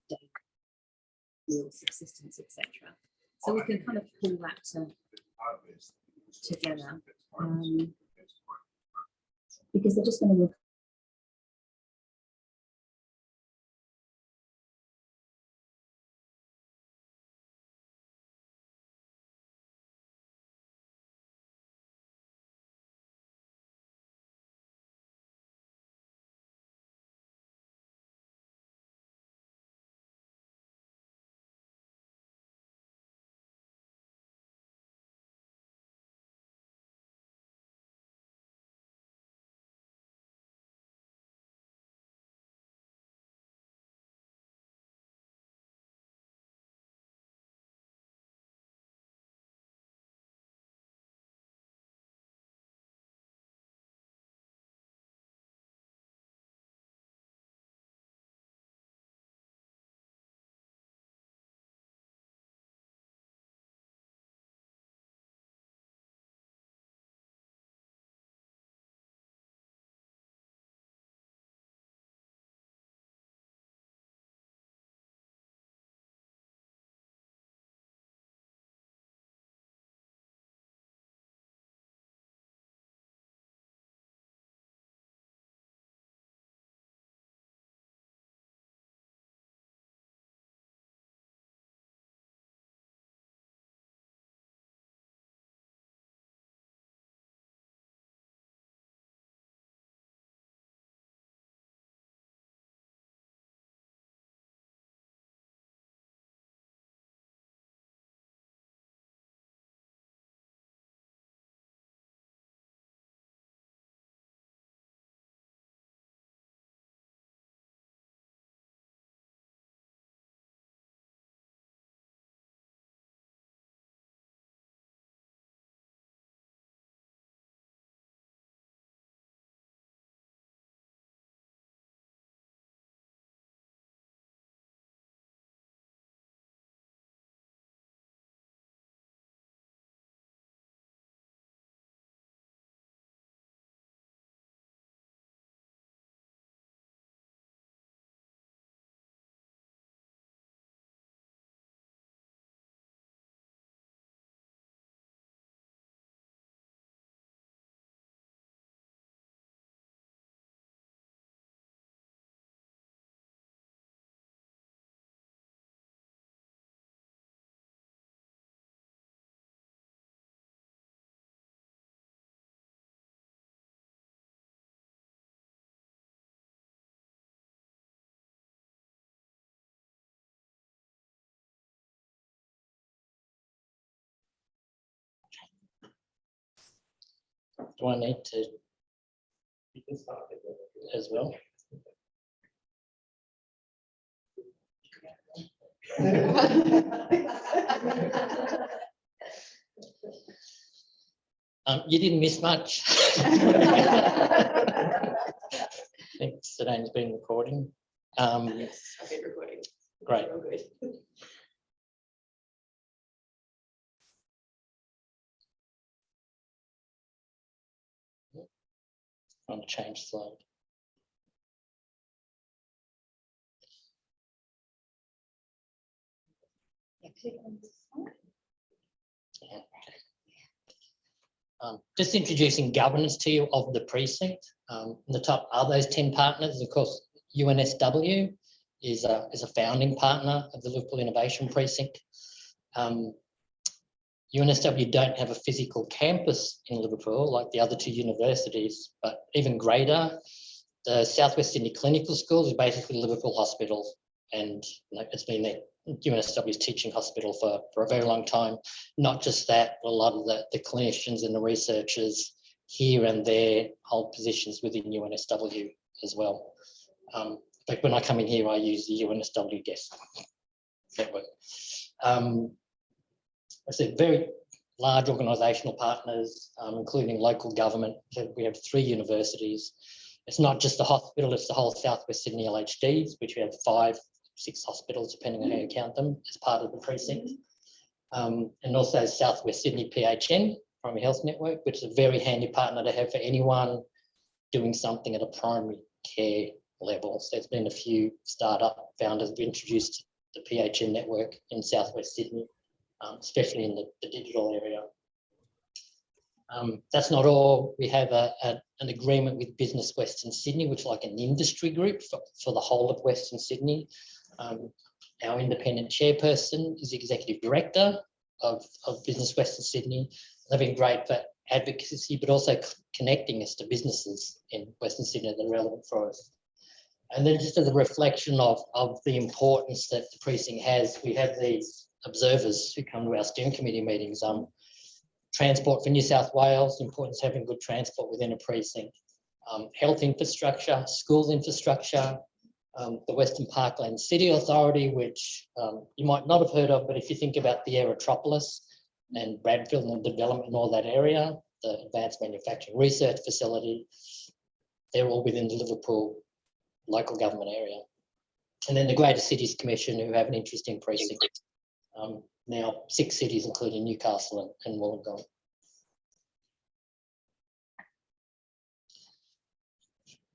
daily meal subsistence, etc. So we can kind of pull that together because they're just going to work. Do I need to as well? You didn't miss much. I think Sedane's been recording. Yes, I've been recording. Great. Oh, good. I'm going to change slide. Just introducing governance to you of the precinct. In the top are those 10 partners. Of course, UNSW is a founding partner of the Liverpool Innovation Precinct. UNSW don't have a physical campus in Liverpool like the other two universities, but even greater, the South West Sydney Clinical School is basically Liverpool Hospital, and it's been the UNSW's teaching hospital for a very long time. Not just that, but a lot of the clinicians and the researchers here and there hold positions within UNSW as well. Like when I come in here, I use the UNSW desk network. I said very large organisational partners, including local government. So we have 3 universities. It's not just the hospital, it's the whole South West Sydney LHDs, which we have 5, 6 hospitals, depending on how you count them, as part of the precinct. And also South West Sydney PHN, Primary Health Network, which is a very handy partner to have for anyone doing something at a primary care levels. There's been a few startup founders who've introduced the PHN network in Southwest Sydney, especially in the digital area. That's not all. We have an agreement with Business Western Sydney, which is like an industry group for the whole of Western Sydney. Our independent chairperson is executive director of Business Western Sydney. They've been great for advocacy, but also connecting us to businesses in Western Sydney that are relevant for us. And then just as a reflection of the importance that the precinct has, we have these observers who come to our steering committee meetings. Transport for New South Wales, the importance of having good transport within a precinct. Health infrastructure, schools infrastructure, the Western Parkland City Authority, which you might not have heard of, but if you think about the Aerotropolis and Bradfield and development in all that area, the Advanced Manufacturing Research Facility, they're all within the Liverpool local government area. And then the Greater Cities Commission, who have an interest in precinct. Now 6 cities, including Newcastle and Wollongong.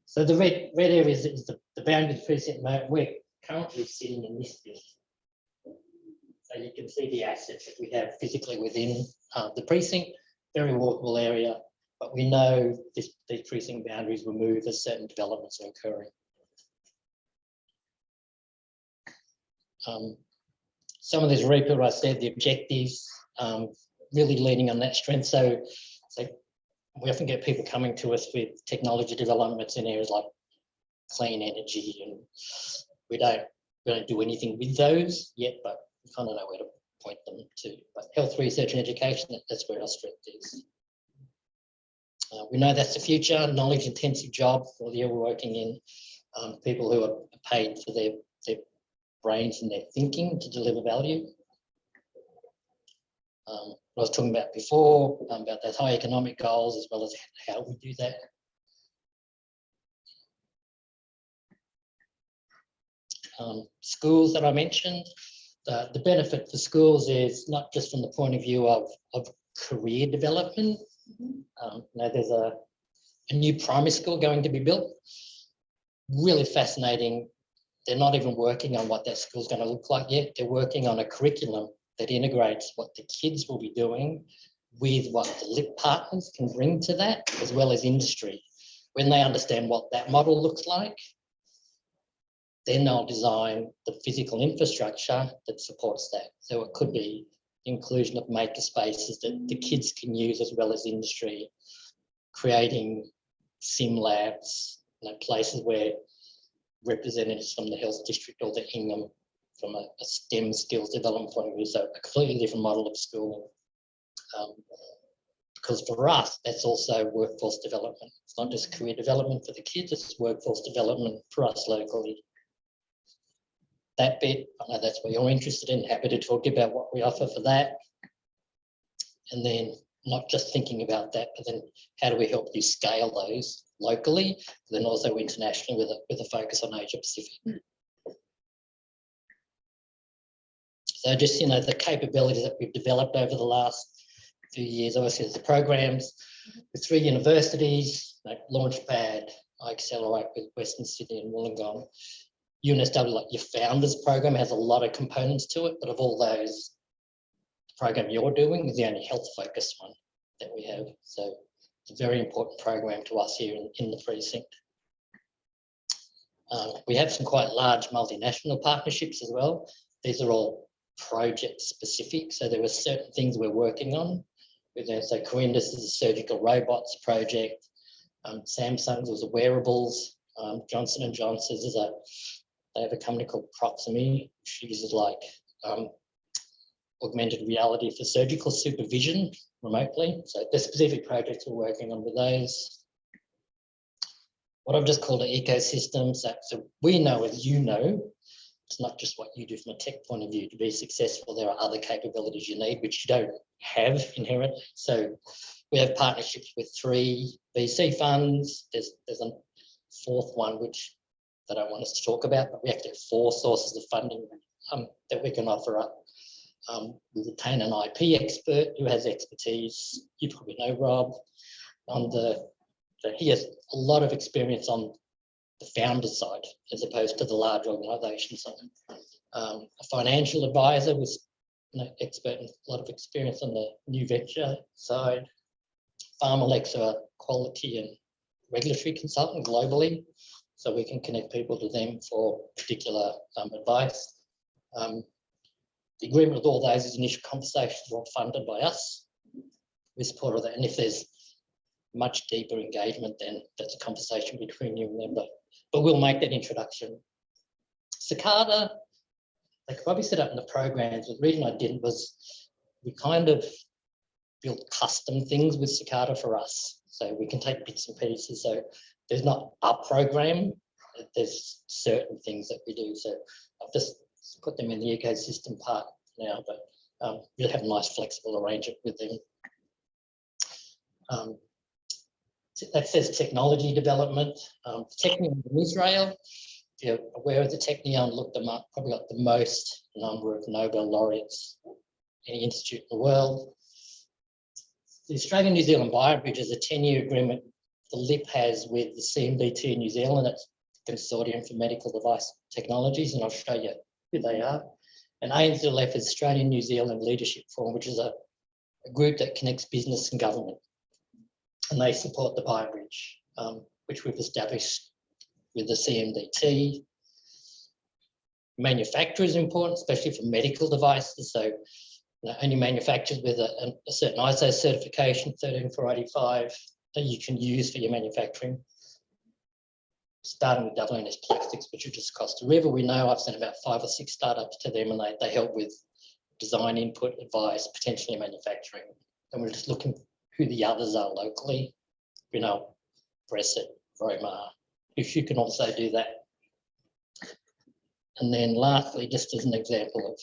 So the red area is the boundary precinct. We're currently sitting in this bit. So you can see the assets that we have physically within the precinct, very walkable area, but we know these precinct boundaries will move as certain developments are occurring. Some of this repeat, I said, the objectives, really leaning on that strength. So we often get people coming to us with technology developments in areas like clean energy, and we don't do anything with those yet, but we kind of know where to point them to. But health research and education, that's where our strength is. We know that's the future, knowledge intensive job, or the area we're working in, people who are paid for their brains and their thinking to deliver value. I was talking about before, about those high economic goals, as well as how we do that. Schools that I mentioned, the benefit for schools is not just from the point of view of career development. Now there's a new primary school going to be built. Really fascinating. They're not even working on what that school's going to look like yet. They're working on a curriculum that integrates what the kids will be doing with what the LIP partners can bring to that, as well as industry. When they understand what that model looks like, then they'll design the physical infrastructure that supports that. So it could be inclusion of maker spaces that the kids can use, as well as industry, creating sim labs, places where representatives from the health district or the Ingham from a STEM skills development point of view, so a completely different model of schooling. Because for us, that's also workforce development. It's not just career development for the kids, it's workforce development for us locally. That bit, I know that's what you're interested in, happy to talk about what we offer for that. And then not just thinking about that, but then how do we help you scale those locally, but then also internationally with a focus on Asia Pacific. So just, the capabilities that we've developed over the last few years, obviously the programs with 3 universities, like Launchpad, I Accelerate with Western Sydney and Wollongong. UNSW, like your founders program, has a lot of components to it, but of all those, the program you're doing is the only health focused one that we have. So it's a very important program to us here in the precinct. We have some quite large multinational partnerships as well. These are all project specific, so there are certain things we're working on. So Coindus is a surgical robots project. Samsung's was a wearables. Johnson & Johnson's is they have a company called Proximie, which uses augmented reality for surgical supervision remotely. So the specific projects we're working on with those. What I've just called an ecosystem. So we know, as you know, it's not just what you do from a tech point of view to be successful. There are other capabilities you need, which you don't have inherently. So we have partnerships with 3 VC funds. There's a 4th one, which they don't want us to talk about, but we actually have 4 sources of funding that we can offer up. We retain an IP expert who has expertise. You probably know Rob. He has a lot of experience on the founder side as opposed to the large organisation side. A financial advisor with expert and a lot of experience on the new venture side. PharmaLex are a quality and regulatory consultant globally, so we can connect people to them for particular advice. The agreement with all those is initial conversations are all funded by us. We support all that, and if there's much deeper engagement, then that's a conversation between you and them, but we'll make that introduction. Cicada, they could probably set up in the programs, but the reason I didn't was we kind of built custom things with Cicada for us. So we can take bits and pieces. So there's not a program, there's certain things that we do. So I've just put them in the ecosystem part now, but we'll have a nice flexible arrangement with them. That says technology development. Technion in Israel, if you're aware of the Technion, look them up, probably got the most number of Nobel laureates, any institute in the world. The Australian-New Zealand BioBridge is a 10-year agreement the LIP has with the CMDT in New Zealand. That's Consortium for Medical Device Technologies, and I'll show you who they are. And ANZLF is Australian New Zealand Leadership Forum, which is a group that connects business and government. And they support the BioBridge, which we've established with the CMDT. Manufacturer is important, especially for medical devices. So only manufacturers with a certain ISO certification, 13485, that you can use for your manufacturing. Starting with WNS Plastics, which are just across the river. We know I've sent about 5 or 6 startups to them, and they help with design input, advice, potentially manufacturing. And we're just looking who the others are locally. You know, Brexit, Roma, if you can also do that. And then lastly, just as an example of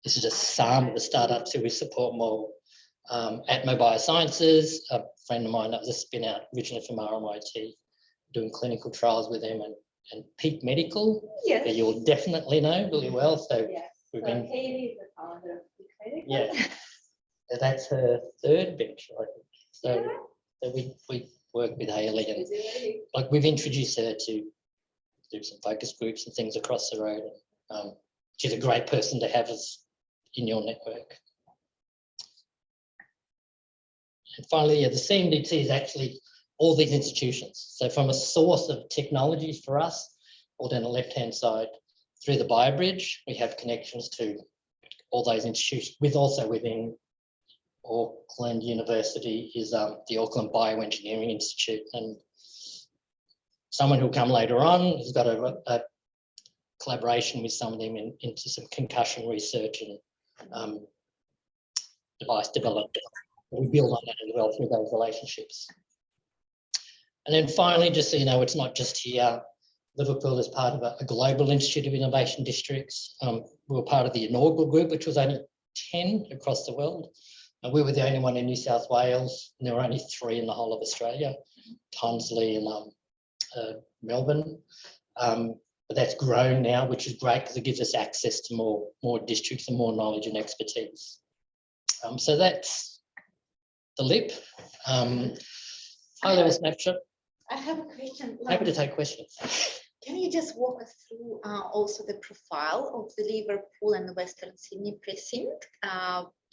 this is just some of the startups who we support more. Atmo Biosciences, a friend of mine that was a spin out originally from RMIT, doing clinical trials with them, and Peak Medical, Yes. that you'll definitely know really well. So Yes. we've So been, Katie is the founder of Peak Medical. yeah, that's her 3rd venture, I think. So, Yeah. so we work with Hayley, and Is it ready? like we've introduced her to do some focus groups and things across the road. She's a great person to have us in your network. And finally, the CMDT is actually all these institutions. So from a source of technologies for us, all down the left-hand side, through the BioBridge, we have connections to all those institutions, with also within Auckland University is the Auckland Bioengineering Institute. And someone who'll come later on has got a collaboration with some of them into some concussion research and device development. We build on that as well through those relationships. And then finally, just so you know, it's not just here. Liverpool is part of a global Institute of Innovation Districts. We were part of the inaugural group, which was only 10 across the world. And we were the only one in New South Wales, and there were only 3 in the whole of Australia, Tonsley and Melbourne. But that's grown now, which is great because it gives us access to more districts and more knowledge and expertise. So that's the LIP. High-level snapshot. I have a question. Happy to take questions. Can you just walk us through also the profile of the Liverpool and the Western Sydney precinct?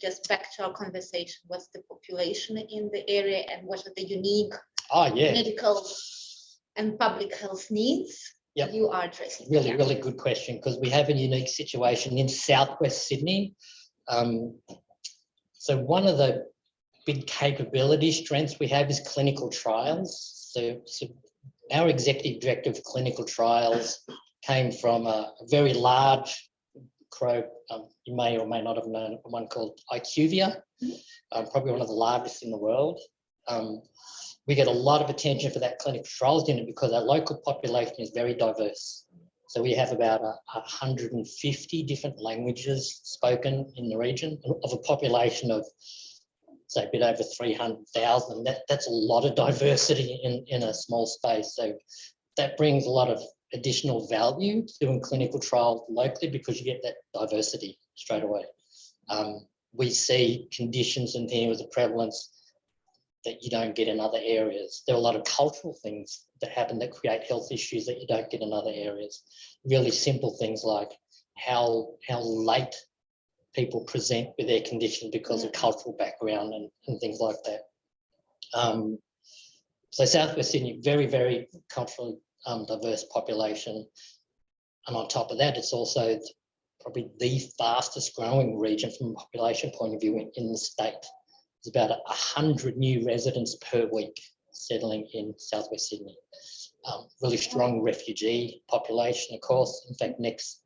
Just back to our conversation, what's the population in the area and what are the unique medical and public health needs you are addressing? Really good question, because we have a unique situation in southwest Sydney. So one of the big capability strengths we have is clinical trials. So our executive director of clinical trials came from a very large you may or may not have known one called IQVIA, probably one of the largest in the world. We get a lot of attention for that clinical trials unit because our local population is very diverse. So we have about 150 different languages spoken in the region of a population of, say, a bit over 300,000. That's a lot of diversity in a small space. So that brings a lot of additional value to doing clinical trials locally because you get that diversity straight away. We see conditions in here with the prevalence that you don't get in other areas. There are a lot of cultural things that happen that create health issues that you don't get in other areas. Really simple things like how late people present with their condition because of cultural background and things like that. So Southwest Sydney, very, very culturally diverse population. And on top of that, it's also probably the fastest growing region from a population point of view in the state. There's about 100 new residents per week settling in Southwest Sydney. Really strong refugee population, of course. In fact, next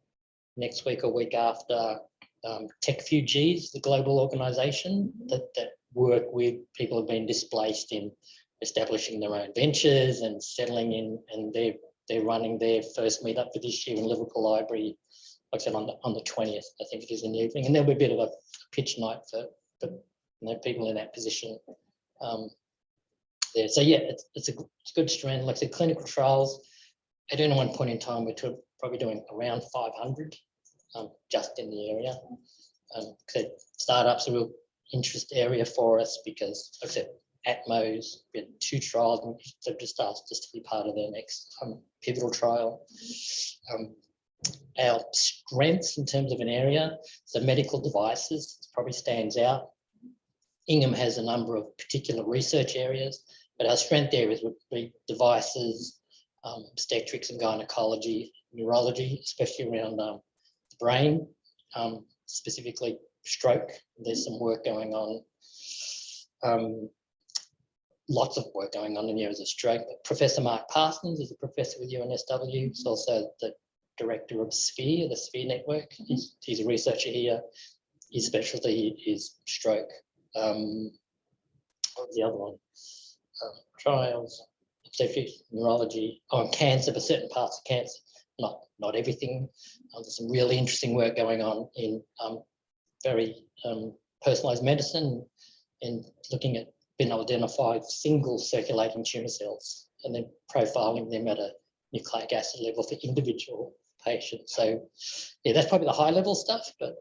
week or week after, TechFugees, the global organisation that work with people who've been displaced in establishing their own ventures and settling in, and they're running their first meetup for this year in Liverpool Library, like I said, on the 20th, I think it is, in the evening, and there'll be a bit of a pitch night for people in that position there. So yeah, it's a good strand. Like I said, clinical trials, at any one point in time, we're probably doing around 500 just in the area. Startups are a real interest area for us because, like I said, Atmos, we had 2 trials and they've just asked us to be part of their next pivotal trial. Our strengths in terms of an area, so medical devices probably stands out. Ingham has a number of particular research areas, but our strength areas would be devices, obstetrics and gynecology, neurology, especially around the brain, specifically stroke. There's some work going on. Lots of work going on in areas of stroke. Professor Mark Parsons is a professor with UNSW. He's also the director of Sphere, the Sphere Network. He's a researcher here. His specialty is stroke. What was the other one? Trials, obstetrics, neurology, and cancer, but certain parts of cancer, not everything. There's some really interesting work going on in very personalised medicine and looking at being able to identify single circulating tumour cells and then profiling them at a nucleic acid level for individual patients. So yeah, that's probably the high level stuff, but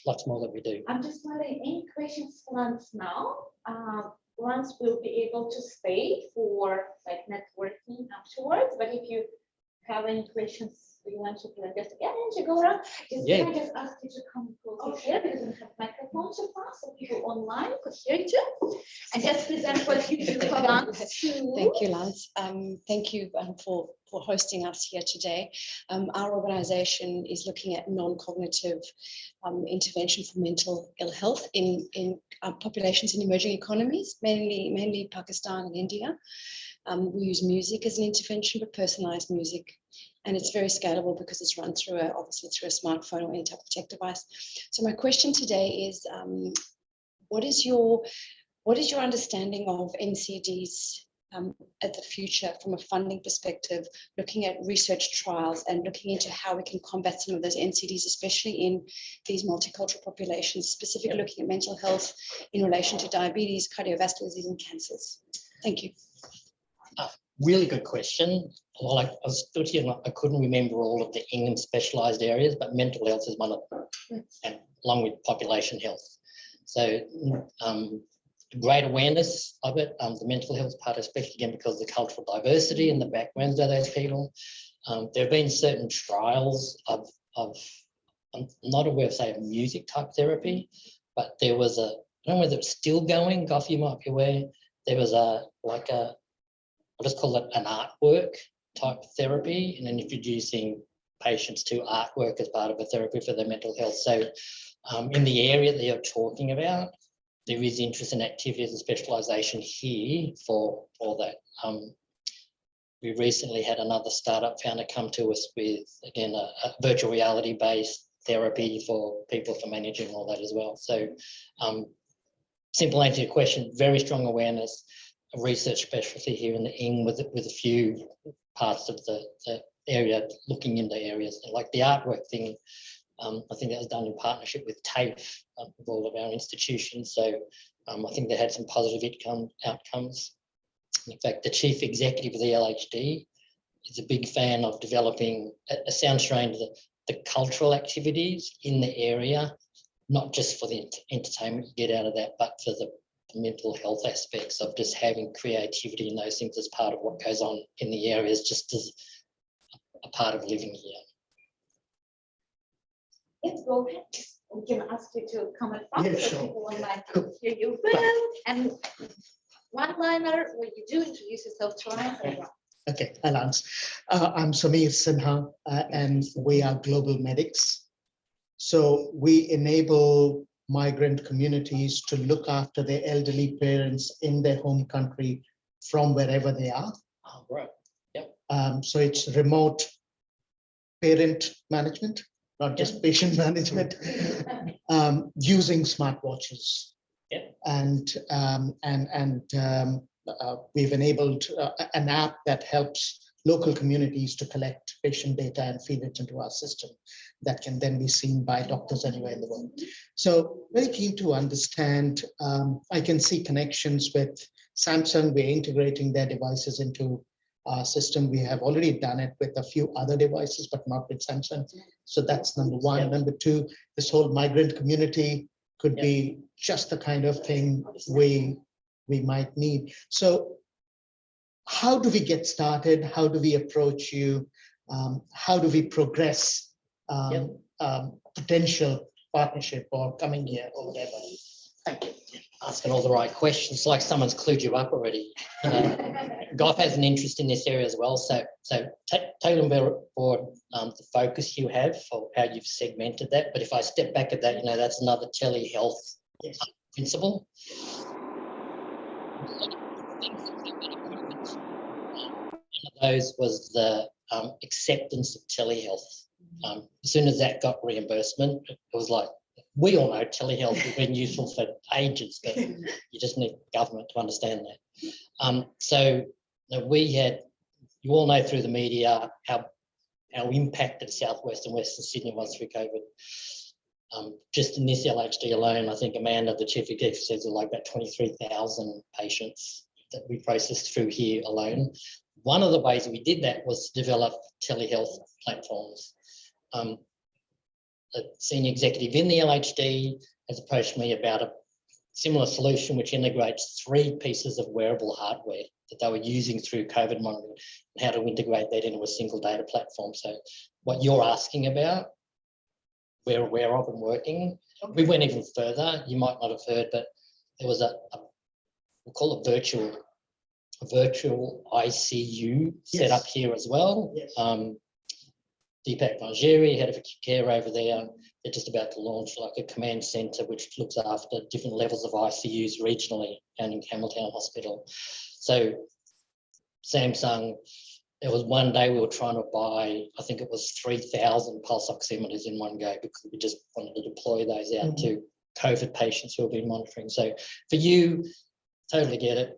lots more that we do. I'm just wondering, any questions for Lance now? Lance will be able to stay for like networking afterwards, but if you have any questions you want to just go around, can I just ask you to come closer here because we have microphones to pass so people online could hear you too, and just present what you do for Lance. Thank you, Lance. Thank you for hosting us here today. Our organisation is looking at non-cognitive intervention for mental ill health in populations in emerging economies, mainly Pakistan and India. We use music as an intervention, but personalised music, and it's very scalable because it's run through obviously through a smartphone or any type of tech device. So my question today is, what is your understanding of NCDs at the future from a funding perspective, looking at research trials and looking into how we can combat some of those NCDs, especially in these multicultural populations, specifically looking at mental health in relation to diabetes, cardiovascular disease and cancers? Thank you. Really good question. Well, I was stood here and I couldn't remember all of the Ingham specialised areas, but mental health is one of them, and along with population health. So great awareness of it, the mental health part, especially again because of the cultural diversity and the backgrounds of those people. There have been certain trials of I'm not aware of, say, a music type therapy, but there was I don't know whether it's still going, Goff, you might be aware, there was I'll just call it an artwork type therapy, and then introducing patients to artwork as part of a therapy for their mental health. So in the area that you're talking about, there is interest in activities and specialisation here for that. We recently had another startup founder come to us with, again, a virtual reality based therapy for people for managing all that as well. So simple answer to your question, very strong awareness, a research specialty here in the Ing with a few parts of the area looking into areas like the artwork thing. I think that was done in partnership with TAFE, with all of our institutions. So I think they had some positive outcomes. In fact, the chief executive of the LHD is a big fan of developing, it sounds strange, the cultural activities in the area, not just for the entertainment you get out of that, but for the the mental health aspects of just having creativity and those things as part of what goes on in the areas, just as a part of living here. Yes, go ahead. We can ask you to come at front Yeah, so sure. people online can hear you well. And one-liner, when you do introduce yourself to us. Okay, hi Lance. I'm Samir Sinha, and we are Global Medics. So we enable migrant communities to look after their elderly parents in their home country from wherever they are. Oh, right. So it's remote parent management, not just patient management, using smartwatches. Yep. And we've enabled an app that helps local communities to collect patient data and feed it into our system that can then be seen by doctors anywhere in the world. So very keen to understand, I can see connections with Samsung. We're integrating their devices into our system. We have already done it with a few other devices, but not with Samsung. So that's number one. Yep. Number two, this whole migrant community could Yep. be just the kind of thing we might need. So how do we get started? How do we approach you? How do we progress potential partnership or coming here or whatever? Thank you. Asking all the right questions, like someone's clued you up already. Goff has an interest in this area as well. So take on board the focus you have for how you've segmented that. But if I step back at that, that's another telehealth principle. One of those was the acceptance of telehealth. As soon as that got reimbursement, it was like, we all know telehealth has been useful for ages, but you just need government to understand that. So we had, you all know through the media how impacted Southwest and Western Sydney was through COVID. Just in this LHD alone, I think Amanda, the chief executive, says there are like about 23,000 patients that we processed through here alone. One of the ways we did that was to develop telehealth platforms. A senior executive in the LHD has approached me about a similar solution which integrates 3 pieces of wearable hardware that they were using through COVID monitoring and how to integrate that into a single data platform. So what you're asking about, we're aware of and working. We went even further. You might not have heard, but there was we'll call it virtual ICU set up here as well. Yes. Deepak Manjeri, head of acute care over there, they're just about to launch like a command centre which looks after different levels of ICUs regionally and in Campbelltown Hospital. So Samsung, there was one day we were trying to buy, I think it was 3,000 pulse oximeters in one go because we just wanted to deploy those out to COVID patients who have been monitoring. So for you, totally get it.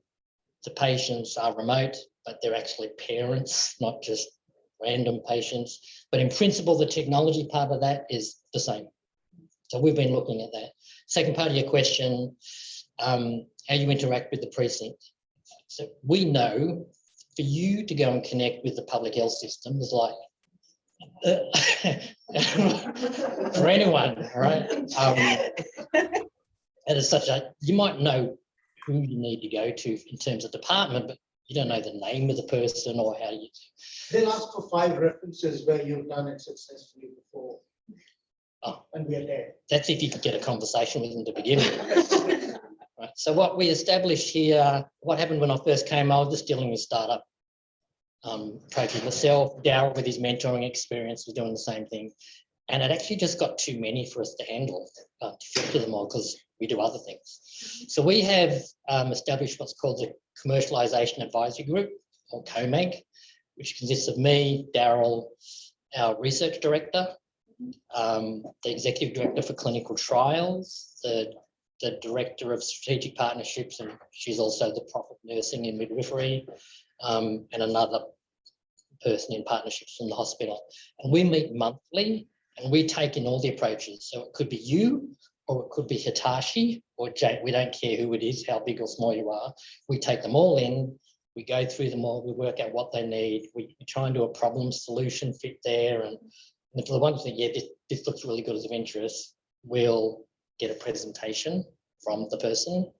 The patients are remote, but they're actually parents, not just random patients. But in principle, the technology part of that is the same. So we've been looking at that. Second part of your question, how you interact with the precinct. So we know for you to go and connect with the public health system is like, for anyone, right? And it's such a, you might know who you need to go to in terms of department, but you don't know the name of the person or how you. They'll ask for 5 references where you've done it successfully before. Oh. And we're there. That's if you could get a conversation with them to begin with. Right. So what we established here, what happened when I first came, I was just dealing with startup projects myself. Darryl, with his mentoring experience, was doing the same thing. And it actually just got too many for us to handle, to filter them all, because we do other things. So we have established what's called the Commercialisation Advisory Group, or COMAG, which consists of me, Darryl, our research director, the executive director for clinical trials, the director of strategic partnerships, and she's also the profit nursing and midwifery, and another person in partnerships from the hospital. And we meet monthly and we take in all the approaches. So it could be you, or it could be Hitachi or Jake. We don't care who it is, how big or small you are. We take them all in, we go through them all, we work out what they need. We try and do a problem solution fit there. And if the ones that, yeah, this looks really good as of interest, we'll get a presentation from the person.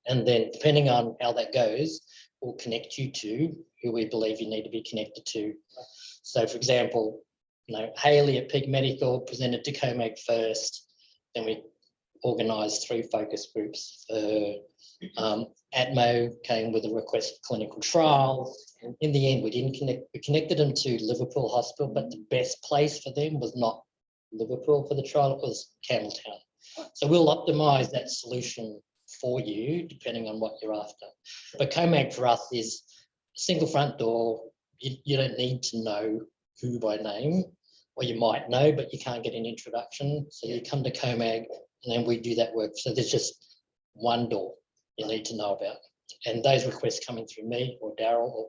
And then depending on how that goes, we'll connect you to who we believe you need to be connected to. So for example, Hayley at Peak Medical presented to COMAG first, then we organised 3 focus groups. ATMO came with a request for clinical trials. And in the end, we didn't connect, we connected them to Liverpool Hospital, but the best place for them was not Liverpool for the trial, it was Campbelltown. So we'll optimise that solution for you, depending on what you're after. But COMAG for us is a single front door. You don't need to know who by name, or you might know, but you can't get an introduction. So you come to COMAG and then we do that work. So there's just one door you need to know about. And those requests come in through me or Daryl, or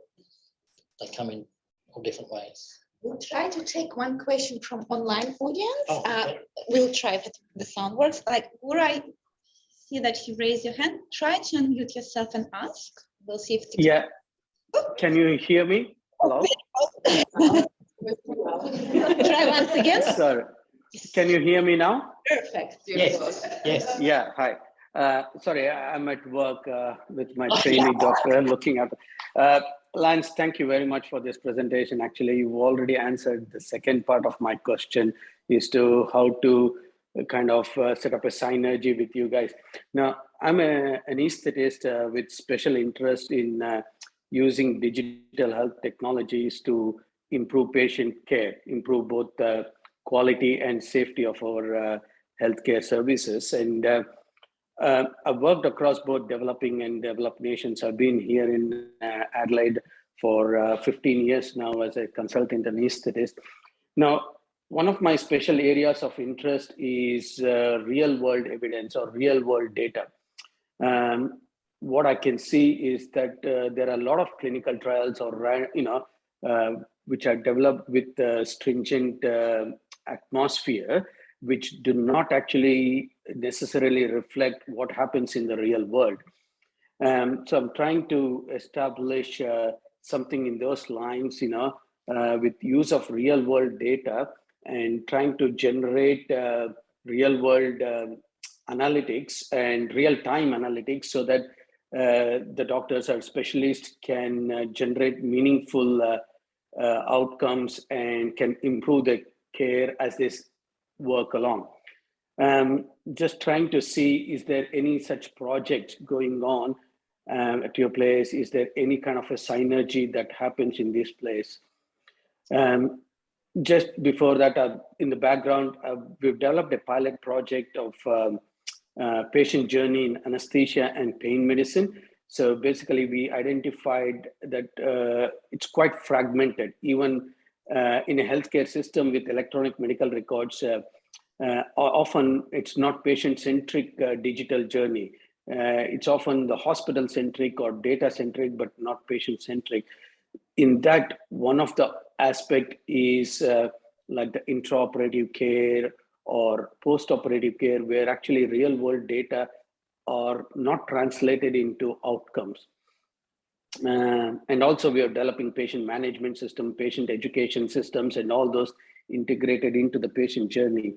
they come in all different ways. We'll try to take one question from online audience. Oh, okay. We'll try if the sound works. Like, would I see that you raise your hand? Try to unmute yourself and ask. We'll see if it's Yeah. Can you hear me? Hello? Try once again. Sorry. Can you hear me now? Perfect. Yes, yes. Yeah, hi. Sorry, I'm at work with my trainee doctor looking at. Lance, thank you very much for this presentation. Actually, you've already answered the second part of my question as to how to kind of set up a synergy with you guys. Now, I'm an anesthetist with special interest in using digital health technologies to improve patient care, improve both the quality and safety of our healthcare services. And I've worked across both developing and developed nations. I've been here in Adelaide for 15 years now as a consultant anesthetist. Now, one of my special areas of interest is real world evidence or real world data. What I can see is that there are a lot of clinical trials or, which are developed with stringent atmosphere, which do not actually necessarily reflect what happens in the real world. So I'm trying to establish something in those lines, with use of real world data and trying to generate real world analytics and real time analytics so that the doctors or specialists can generate meaningful outcomes and can improve the care as they work along. Just trying to see, is there any such project going on at your place? Is there any kind of a synergy that happens in this place? Just before that, in the background, we've developed a pilot project of patient journey in anesthesia and pain medicine. So basically, we identified that it's quite fragmented, even in a healthcare system with electronic medical records. Often it's not patient-centric digital journey. It's often the hospital-centric or data-centric, but not patient-centric. In that, one of the aspect is like the intraoperative care or post-operative care, where actually real-world data are not translated into outcomes. And also we are developing patient management system, patient education systems, and all those integrated into the patient journey.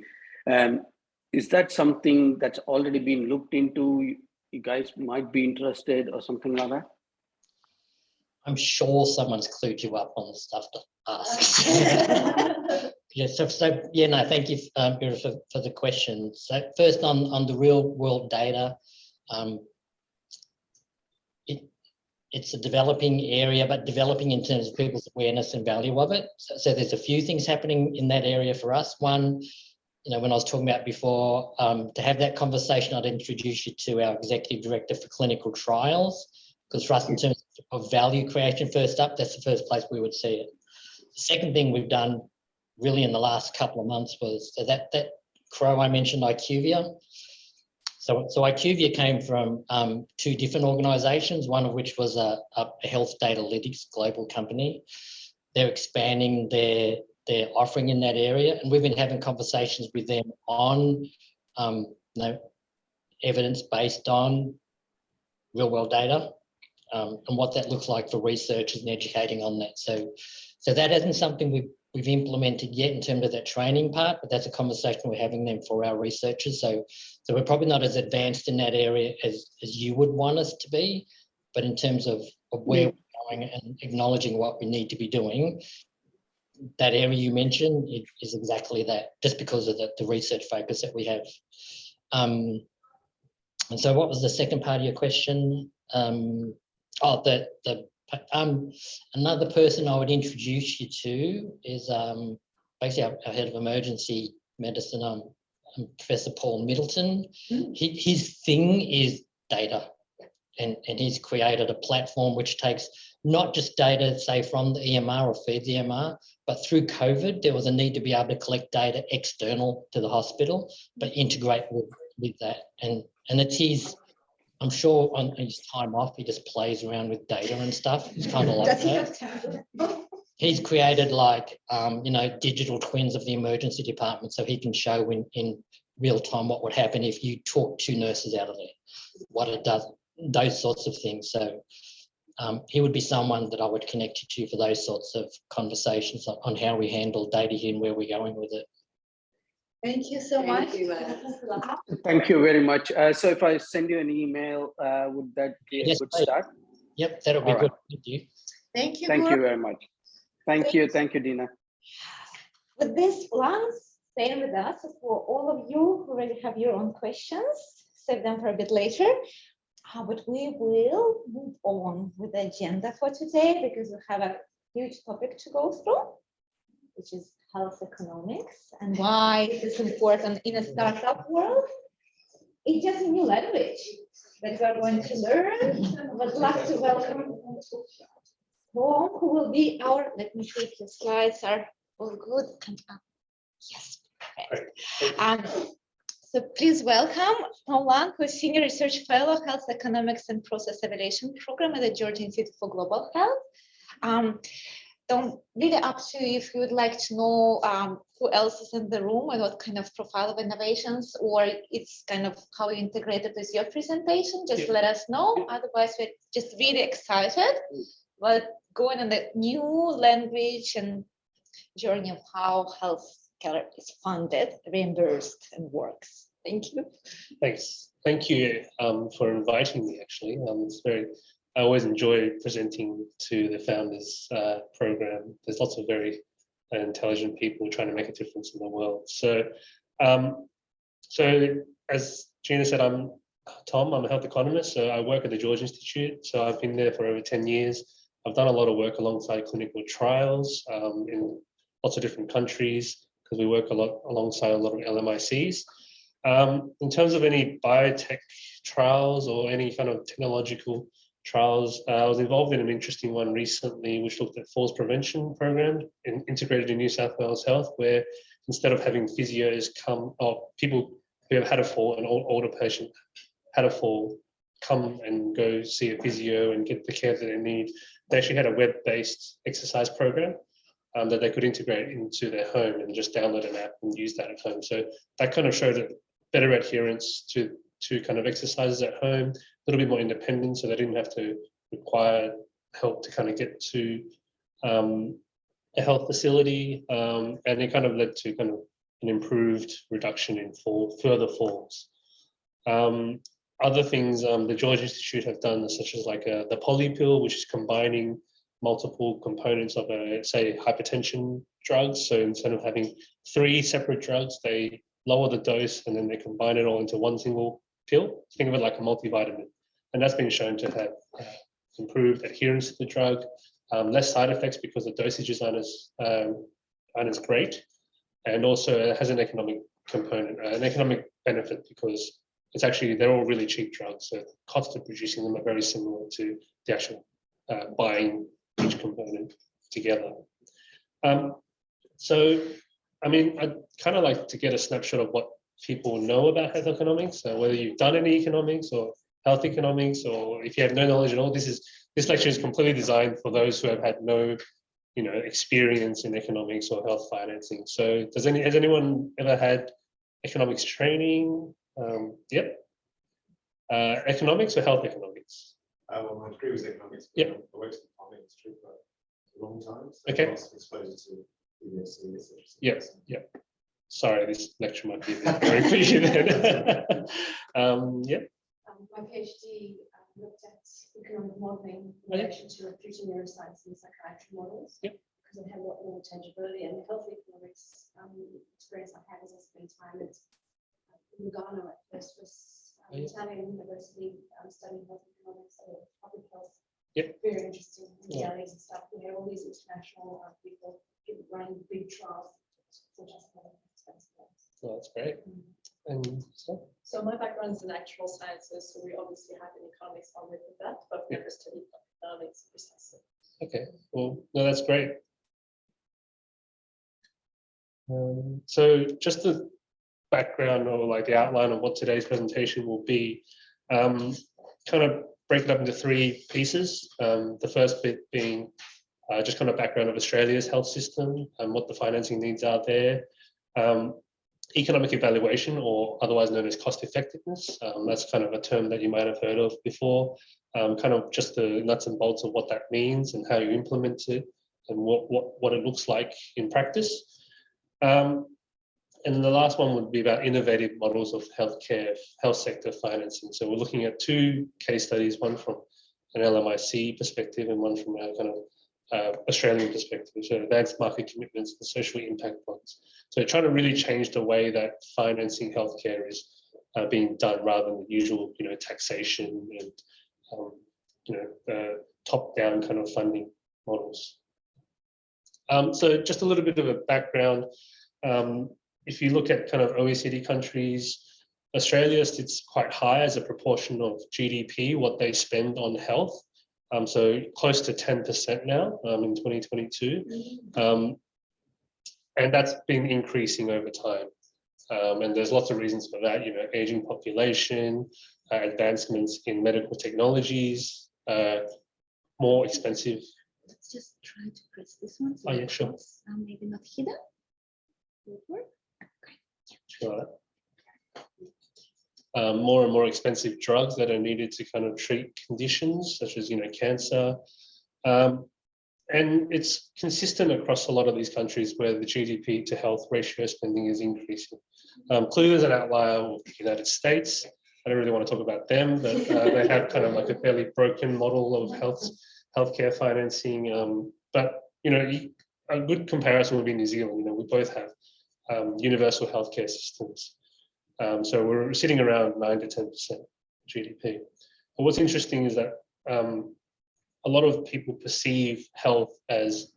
Is that something that's already been looked into? You guys might be interested or something like that? I'm sure someone's clued you up on the stuff to ask. Yeah, no, thank you for the question. So first on the real world data, it's a developing area, but developing in terms of people's awareness and value of it. So there's a few things happening in that area for us. One, when I was talking about before, to have that conversation, I'd introduce you to our Executive Director for Clinical Trials, because for us, in terms of value creation, first up, that's the first place we would see it. The second thing we've done really in the last couple of months was that CRO I mentioned, IQVIA. So IQVIA came from 2 different organisations, one of which was a health data analytics global company. They're expanding their offering in that area, and we've been having conversations with them on evidence based on real world data and what that looks like for researchers and educating on that. So that isn't something we've implemented yet in terms of that training part, but that's a conversation we're having then for our researchers. So we're probably not as advanced in that area as you would want us to be, but in terms of where we're going and acknowledging what we need to be doing, that area you mentioned is exactly that, just because of the research focus that we have. And so what was the second part of your question? Another person I would introduce you to is basically our head of emergency medicine, Professor Paul Middleton. His thing is data, and he's created a platform which takes not just data, say, from the EMR or feeds the EMR, but through COVID, there was a need to be able to collect data external to the hospital, but integrate with that. And it's his, I'm sure on his time off, he just plays around with data and stuff. It's kind of like that. He's created like, digital twins of the emergency department, so he can show in real time what would happen if you took 2 nurses out of there, what it does, those sorts of things. So he would be someone that I would connect you to for those sorts of conversations on how we handle data here and where we're going with it. Thank you so much. Thank you very much. So if I send you an email, would that be a good start? Yep, that'll be good. Thank you. Thank you. Thank you very much. Thank you, Dina. With this plans, stay with us. For all of you who already have your own questions, save them for a bit later. But we will move on with the agenda for today, because we have a huge topic to go through, which is health economics and why it is important in a startup world. It's just a new language that we are going to learn. I would like to welcome Tom, who will be our, let me see if the slides are all good. Yes, perfect. So please welcome Tom Lang, who is Senior Research Fellow, Health Economics and Process Evaluation Program at the Georgia Institute for Global Health. Tom, really up to you if you would like to know who else is in the room and what kind of profile of innovations, or it's kind of how you integrate it with your presentation, just let us know. Otherwise, we're just really excited about going on the new language and journey of how healthcare is funded, reimbursed, and works. Thank you. Thanks. Thank you for inviting me, actually. I always enjoy presenting to the Founders program. There's lots of very intelligent people trying to make a difference in the world. So as Gina said, I'm Tom, I'm a health economist. So I work at the George Institute. So I've been there for over 10 years. I've done a lot of work alongside clinical trials in lots of different countries, because we work a lot alongside a lot of LMICs. In terms of any biotech trials or any kind of technological trials, I was involved in an interesting one recently, which looked at falls prevention program integrated in New South Wales Health, where instead of having physios come, or people who have had a fall, an older patient had a fall, come and go see a physio and get the care that they need, they actually had a web-based exercise program that they could integrate into their home and just download an app and use that at home. So that kind of showed a better adherence to kind of exercises at home, a little bit more independence, so they didn't have to require help to kind of get to a health facility, and it kind of led to kind of an improved reduction in further falls. Other things the George Institute have done, such as like the polypill, which is combining multiple components of say hypertension drugs. So instead of having 3 separate drugs, they lower the dose and then they combine it all into one single pill. Think of it like a multivitamin. And that's been shown to have improved adherence to the drug, less side effects because the dosages aren't as great. And also it has an economic component, an economic benefit, because it's actually, they're all really cheap drugs. So the cost of producing them are very similar to the actual buying each component together. So, I mean, I'd kind of like to get a snapshot of what people know about health economics, so whether you've done any economics or health economics, or if you have no knowledge at all. This lecture is completely designed for those who have had no, experience in economics or health financing. So has anyone ever had economics training? Yep. Economics or health economics? Well, my degree was economics. Yep. I worked in the farming industry for a long time. So Okay. lots of exposure to Yep, yep. Sorry, this lecture might be a bit boring for you then. Yeah. My PhD looked at economic modeling in Okay. relation to computer neuroscience and psychiatry models. Yep. Because it had a lot more tangibility, and the health economics experience I've had as I spent time at Lugano at first was Yeah. Italian University studying health economics or public health. Yep. Very interesting Yeah. studies and stuff. We had all these international people running big trials for just expensive ones. Well, that's great. And so, So my background is in actual sciences, so we obviously have an economics on with that, but we Yeah. never studied economics precisely. okay, well, no, that's great. So just the background or like the outline of what today's presentation will be, kind of break it up into three pieces. The first bit being just kind of background of Australia's health system and what the financing needs are there. Economic evaluation, or otherwise known as cost effectiveness. That's kind of a term that you might have heard of before. Kind of just the nuts and bolts of what that means and how you implement it and what it looks like in practice. And then the last one would be about innovative models of healthcare, health sector financing. So we're looking at two case studies, one from an LMIC perspective and one from a kind of Australian perspective, so advanced market commitments and social impact bonds. So trying to really change the way that financing healthcare is being done rather than the usual, taxation and, top-down kind of funding models. So just a little bit of a background. If you look at kind of OECD countries, Australia sits quite high as a proportion of GDP, what they spend on health. So close to 10% now in 2022. And that's been increasing over time. And there's lots of reasons for that, aging population, advancements in medical technologies, more expensive. Let's just try to press this one. So Oh, yeah, that sure. it's, maybe not hidden. Will it work? Sure. More and more expensive drugs that are needed to kind of treat conditions such as, cancer. And it's consistent across a lot of these countries where the GDP to health ratio spending is increasing. Clearly there's an outlier with the United States. I don't really want to talk about them, but they have kind of like a fairly broken model of healthcare financing. But, a good comparison would be New Zealand. We both have universal healthcare systems. So we're sitting around 9 to 10% GDP. But what's interesting is that a lot of people perceive health as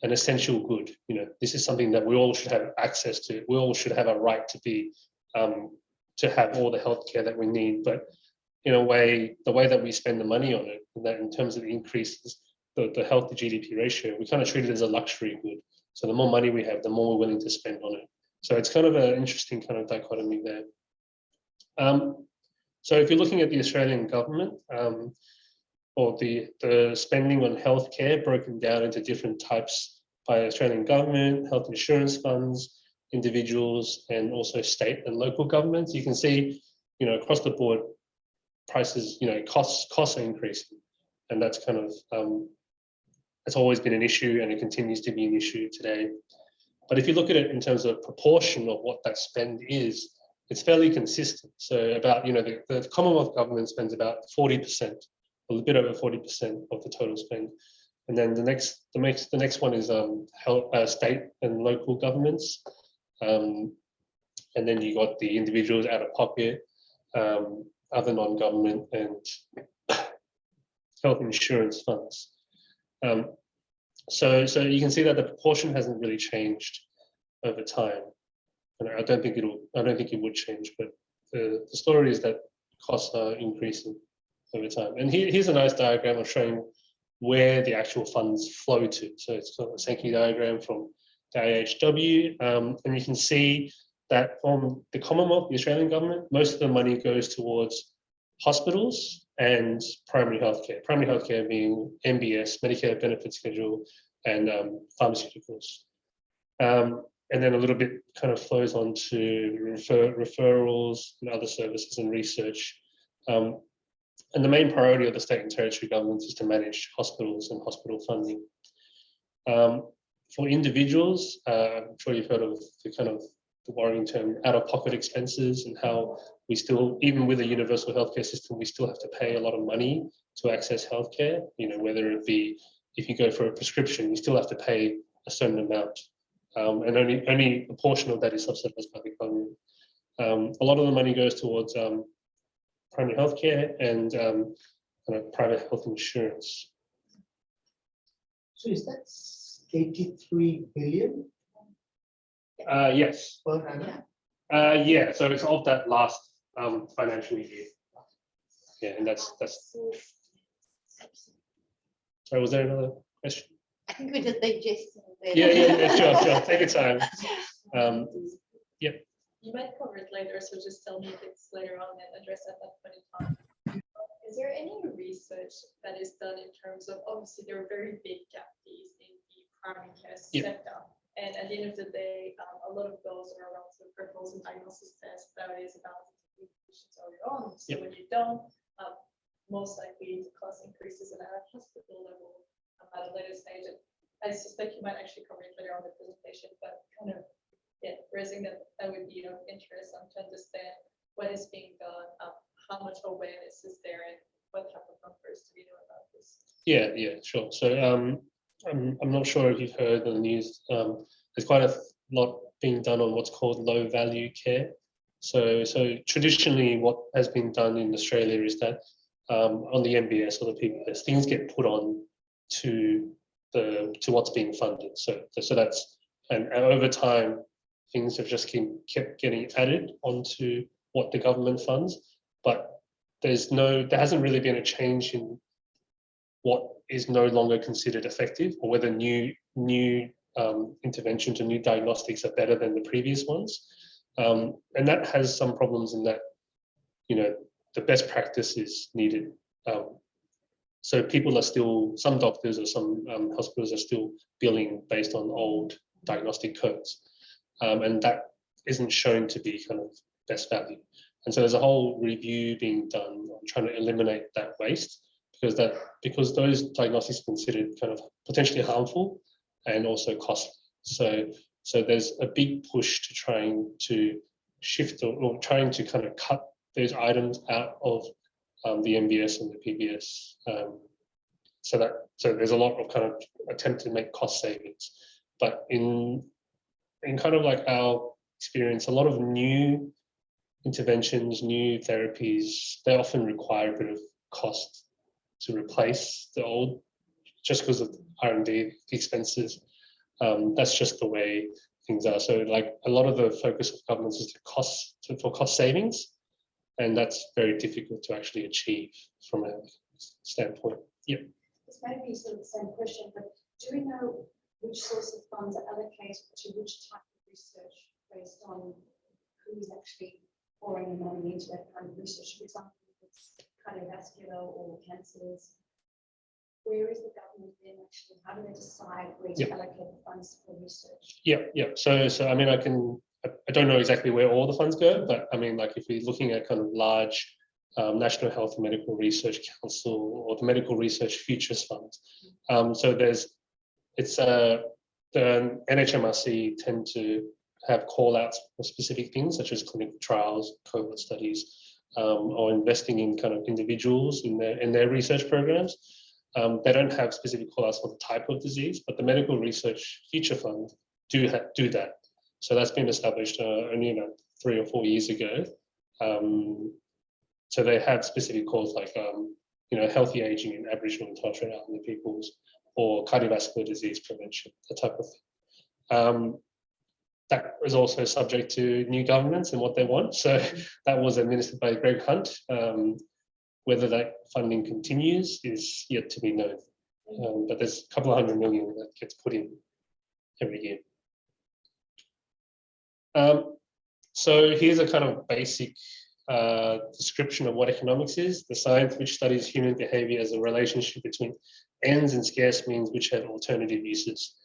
an essential good. This is something that we all should have access to. We all should have a right to be, to have all the healthcare that we need. But in a way, the way that we spend the money on it, that in terms of the increases, the health to GDP ratio, we kind of treat it as a luxury good. So the more money we have, the more we're willing to spend on it. So it's kind of an interesting kind of dichotomy there. So if you're looking at the Australian government, or the spending on healthcare broken down into different types by Australian government, health insurance funds, individuals, and also state and local governments, you can see, across the board, prices, costs are increasing, and that's kind of it's always been an issue, and it continues to be an issue today. But if you look at it in terms of proportion of what that spend is, it's fairly consistent. So about, the Commonwealth government spends about 40%, a bit over 40% of the total spend. And then the next one is state and local governments. And then you got the individuals out of pocket, other non-government and health insurance funds. So you can see that the proportion hasn't really changed over time. And I don't think it would change, but the story is that costs are increasing over time. And here's a nice diagram of showing where the actual funds flow to. So it's got a Sankey diagram from the IHW, and you can see that from the Commonwealth, the Australian government, most of the money goes towards hospitals and primary healthcare. Primary healthcare being MBS, Medicare Benefit Schedule, and pharmaceuticals. And then a little bit kind of flows on to referrals and other services and research. And the main priority of the state and territory governments is to manage hospitals and hospital funding. for individuals, I'm sure you've heard of the kind of the worrying term out-of-pocket expenses and how we still, even with a universal healthcare system, we still have to pay a lot of money to access healthcare. You know, whether it be if you go for a prescription, you still have to pay a certain amount, and only a portion of that is subsidized by the government. A lot of the money goes towards primary healthcare and kind of private health insurance. So is that 83 billion? Yes. per annum? Yeah. So it's of that last financial year. Yeah, and that's. Sorry, was there another question? I think we're just digesting. Sure. Take your time. You might cover it later, so just tell me if it's later on and address at that point in time. Is there any research that is done in terms of, obviously there are very big gaps in the primary care sector, and at the end of the day, a lot of those are around the referrals and diagnosis tests that is about the patients early on. So when you don't, most likely the cost increases at a hospital level at a later stage. And I suspect you might actually cover it later on in the presentation, but kind of raising that would be of interest to understand what is being done, how much awareness is there, and what type of numbers do we know about this? Yeah, sure. So I'm not sure if you've heard on the news. There's quite a lot being done on what's called low value care. So traditionally, what has been done in Australia is that on the MBS or the PBS, things get put on to what's being funded. So that's and over time, things have just kept getting added onto what the government funds, but there hasn't really been a change in what is no longer considered effective, or whether new interventions and new diagnostics are better than the previous ones, and that has some problems in that, you know, the best practice is needed. So people are still, some doctors or some hospitals are still billing based on old diagnostic codes, and that isn't shown to be kind of best value. And so there's a whole review being done on trying to eliminate that waste, because those diagnostics are considered kind of potentially harmful and also costly. So there's a big push to trying to shift or trying to kind of cut those items out of the MBS and the PBS. So there's a lot of kind of attempt to make cost savings, but in kind of like our experience, a lot of new interventions, new therapies, they often require a bit of cost to replace the old, just because of R&D expenses. That's just the way things are. So like a lot of the focus of governments is for cost savings, and that's very difficult to actually achieve from a standpoint. Yep. This may be sort of the same question, but do we know which source of funds are allocated to which type of research based on who's actually pouring the money into that kind of research? For example, if it's cardiovascular or cancers, where is the government then actually, how do they decide where to allocate the funds for research? Yeah. So I mean, I don't know exactly where all the funds go, but I mean, like if we're looking at kind of large National Health and Medical Research Council or the Medical Research Futures Fund, so the NHMRC tend to have call outs for specific things such as clinical trials, cohort studies, or investing in kind of individuals in their research programs. They don't have specific call outs for the type of disease, but the Medical Research Future Fund do that. So that's been established only 3 or 4 years ago. So they have specific calls like healthy aging in Aboriginal and Torres Strait Islander peoples, or cardiovascular disease prevention, that type of thing. That is also subject to new governments and what they want. So that was administered by Greg Hunt. Whether that funding continues is yet to be known. But there's a couple of $100 million that gets put in every year. So here's a kind of basic description of what economics is: the science which studies human behavior as a relationship between ends and scarce means which have alternative uses.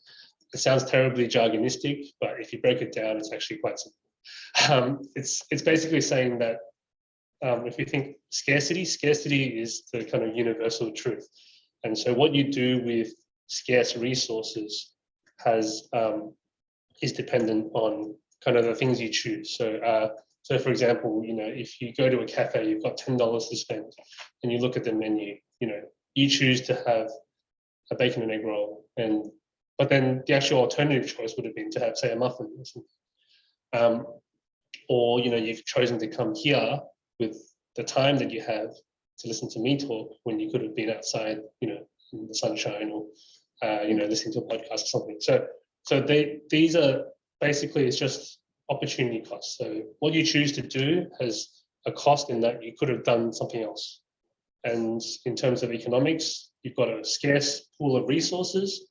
It sounds terribly jargonistic, but if you break it down, it's actually quite simple. It's basically saying that if you think scarcity is the kind of universal truth. And so what you do with scarce resources is dependent on kind of the things you choose. So for example, if you go to a cafe, you've got $10 to spend, and you look at the menu, you choose to have a bacon and egg roll, but then the actual alternative choice would have been to have, say, a muffin or something. Or you've chosen to come here with the time that you have to listen to me talk when you could have been outside, in the sunshine, or listening to a podcast or something. So these are basically, it's just opportunity costs. So what you choose to do has a cost in that you could have done something else. And in terms of economics, you've got a scarce pool of resources,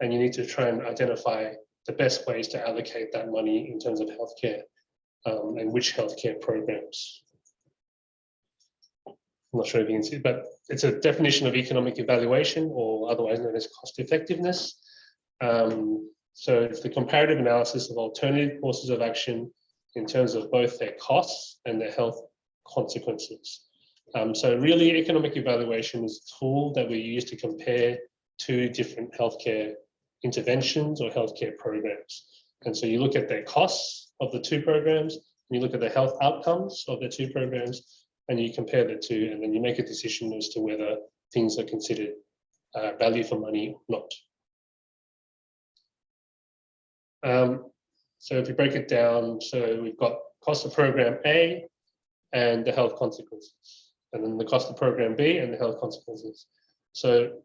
and you need to try and identify the best ways to allocate that money in terms of healthcare, and which healthcare programs. I'm not sure if you can see, but it's a definition of economic evaluation, or otherwise known as cost effectiveness. So it's the comparative analysis of alternative courses of action in terms of both their costs and their health consequences. So really, economic evaluation is a tool that we use to compare two different healthcare interventions or healthcare programs. And so you look at their costs of the two programs, and you look at the health outcomes of the two programs, and you compare the two, and then you make a decision as to whether things are considered value for money or not. So if you break it down, so we've got cost of program A and the health consequences, and then the cost of program B and the health consequences. So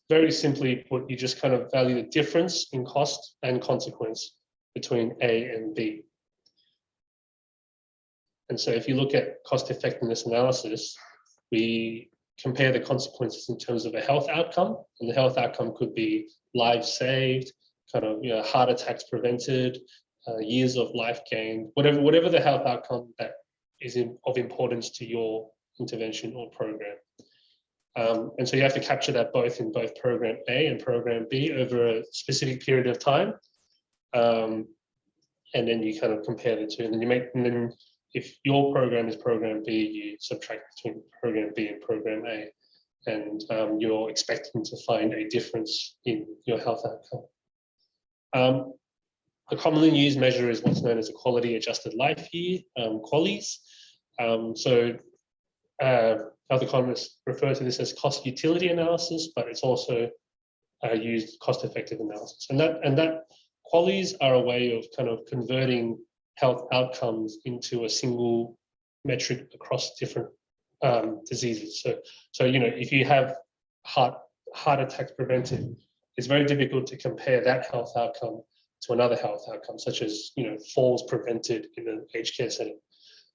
very simply put, you just kind of value the difference in cost and consequence between A and B. And so if you look at cost effectiveness analysis, we compare the consequences in terms of a health outcome, and the health outcome could be lives saved, kind of heart attacks prevented, years of life gained, whatever the health outcome that is of importance to your intervention or program. And so you have to capture that both in both program A and program B over a specific period of time. And then you kind of compare the two, and then if your program is program B, you subtract between program B and program A, and you're expecting to find a difference in your health outcome. A commonly used measure is what's known as a quality adjusted life year, QALYs. Health economists refer to this as cost utility analysis, but it's also used cost effective analysis. And that QALYs are a way of kind of converting health outcomes into a single metric across different diseases. So if you have heart attacks prevented, it's very difficult to compare that health outcome to another health outcome, such as falls prevented in an aged care setting.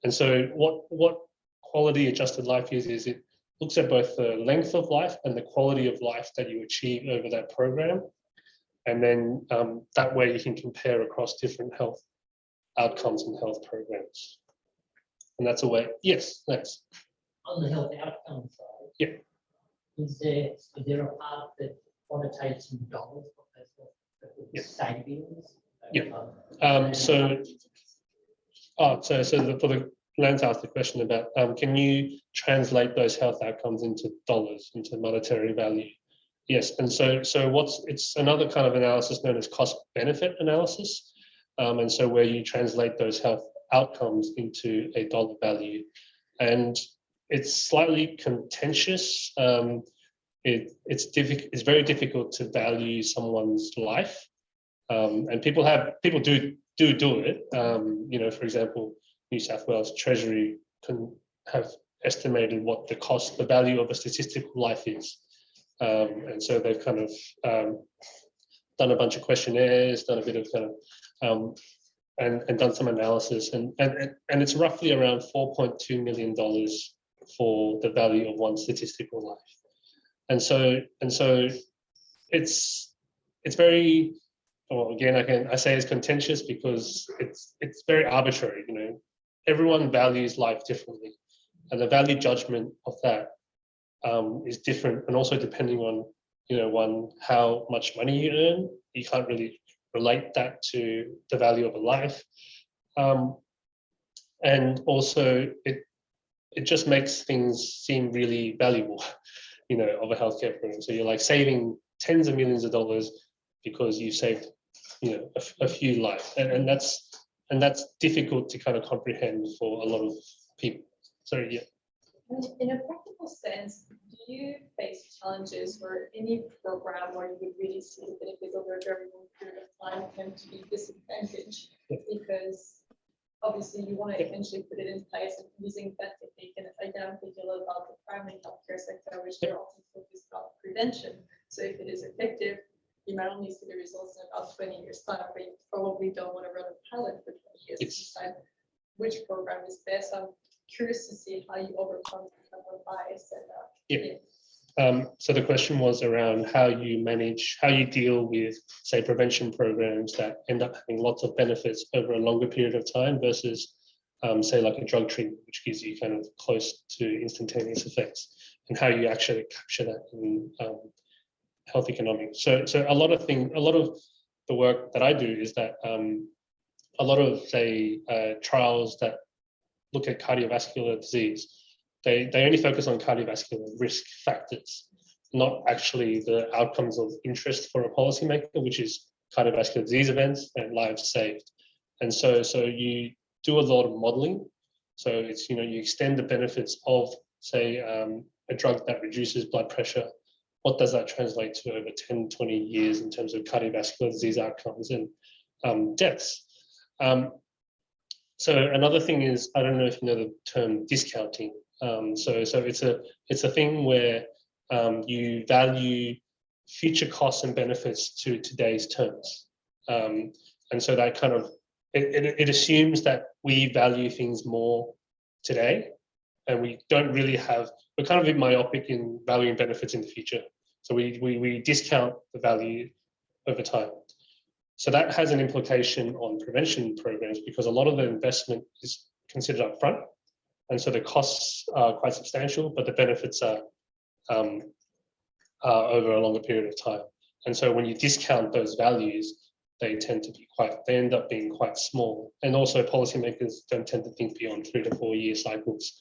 And so what quality adjusted life is it looks at both the length of life and the quality of life that you achieve over that program. And then that way you can compare across different health outcomes and health programs. And that's a way, yes, thanks. On the health outcome side, yeah, is there a part that quantitates in dollars what those savings? Yeah. For the Lance asked the question about can you translate those health outcomes into dollars, into monetary value? Yes, and so it's another kind of analysis known as cost benefit analysis, and so where you translate those health outcomes into a dollar value, and it's slightly contentious. It's very difficult to value someone's life, and people do it. For example, New South Wales Treasury can have estimated what the value of a statistical life is, and so they've kind of done a bunch of questionnaires, done a bit of kind of and done some analysis, and it's roughly around $4.2 million for the value of one statistical life. And so it's very, well, again, I say it's contentious because it's very arbitrary. Everyone values life differently, and the value judgment of that is different, and also depending on how much money you earn, you can't really relate that to the value of a life, and also it just makes things seem really valuable, of a healthcare program. So you're like saving tens of millions of dollars because you saved, you know, a few lives, and that's difficult to kind of comprehend for a lot of people. Sorry, yeah. And in a practical sense, do you face challenges where any program where you would really see the benefits over a very long period of time tend to be disadvantaged? Because obviously you want to eventually put it in place and using that technique, and again, I'm thinking a lot about the primary healthcare sector, which they're often focused on prevention. So if it is effective, you might only see the results in about 20 years time, but you probably don't want to run a pilot for 20 years to decide which program is best. I'm curious to see how you overcome kind of bias and So the question was around how you deal with, say, prevention programs that end up having lots of benefits over a longer period of time versus, say, like a drug treatment, which gives you kind of close to instantaneous effects, and how you actually capture that in health economics. So a lot of the work that I do is that a lot of, say, trials that look at cardiovascular disease, they only focus on cardiovascular risk factors, not actually the outcomes of interest for a policymaker, which is cardiovascular disease events and lives saved. And so you do a lot of modeling. So it's, you know, you extend the benefits of, say, a drug that reduces blood pressure. What does that translate to over 10, 20 years in terms of cardiovascular disease outcomes and deaths? So another thing is, I don't know if you know the term discounting. So it's a thing where you value future costs and benefits to today's terms. And so that kind of, it assumes that we value things more today, and we don't really have, we're kind of a bit myopic in valuing benefits in the future. So we discount the value over time. So that has an implication on prevention programs, because a lot of the investment is considered up front. And so the costs are quite substantial, but the benefits are over a longer period of time. And so when you discount those values, they end up being quite small. And also policymakers don't tend to think beyond 3 to 4 year cycles.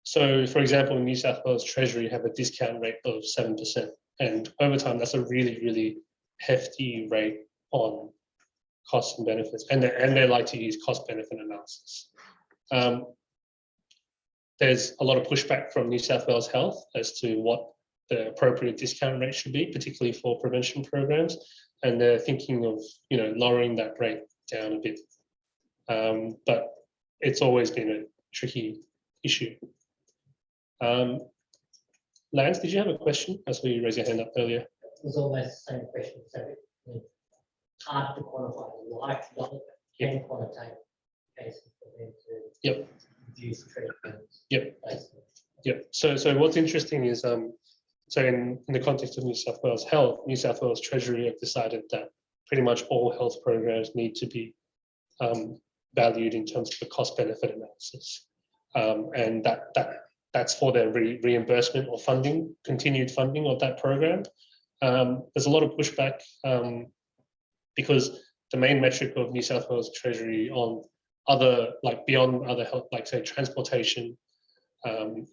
So for example, in New South Wales Treasury have a discount rate of 7%. And over time, that's a really, really hefty rate on costs and benefits. And they like to use cost benefit analysis. There's a lot of pushback from New South Wales Health as to what the appropriate discount rate should be, particularly for prevention programs. And they're thinking of, you know, lowering that rate down a bit. But it's always been a tricky issue. Lance, did you have a question? I saw you raise your hand up earlier. It was almost the same question. So it's hard to quantify the likelihood, can quantitate cases for them to reduce treatments. So what's interesting is, so in the context of New South Wales Health, New South Wales Treasury have decided that pretty much all health programs need to be valued in terms of the cost benefit analysis. And that's for their reimbursement or funding, continued funding of that program. There's a lot of pushback because the main metric of New South Wales Treasury on other, like beyond other health, like say transportation,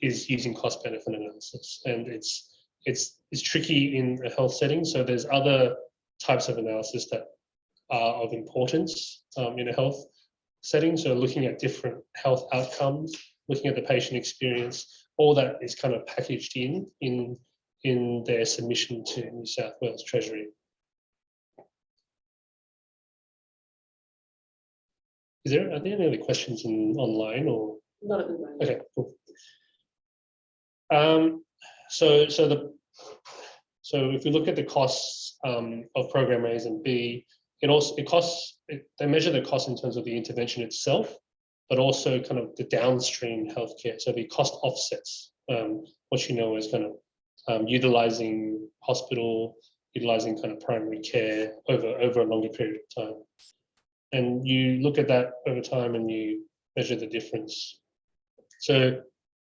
is using cost benefit analysis. And it's tricky in a health setting. So there's other types of analysis that are of importance in a health setting. So looking at different health outcomes, looking at the patient experience, all that is kind of packaged in their submission to New South Wales Treasury. Are there any other questions online or? not at the moment. Okay, cool. So if we look at the costs of program A's and B, they measure the cost in terms of the intervention itself, but also kind of the downstream healthcare. So the cost offsets, what you know is kind of utilizing hospital, utilizing kind of primary care over a longer period of time. And you look at that over time and you measure the difference. So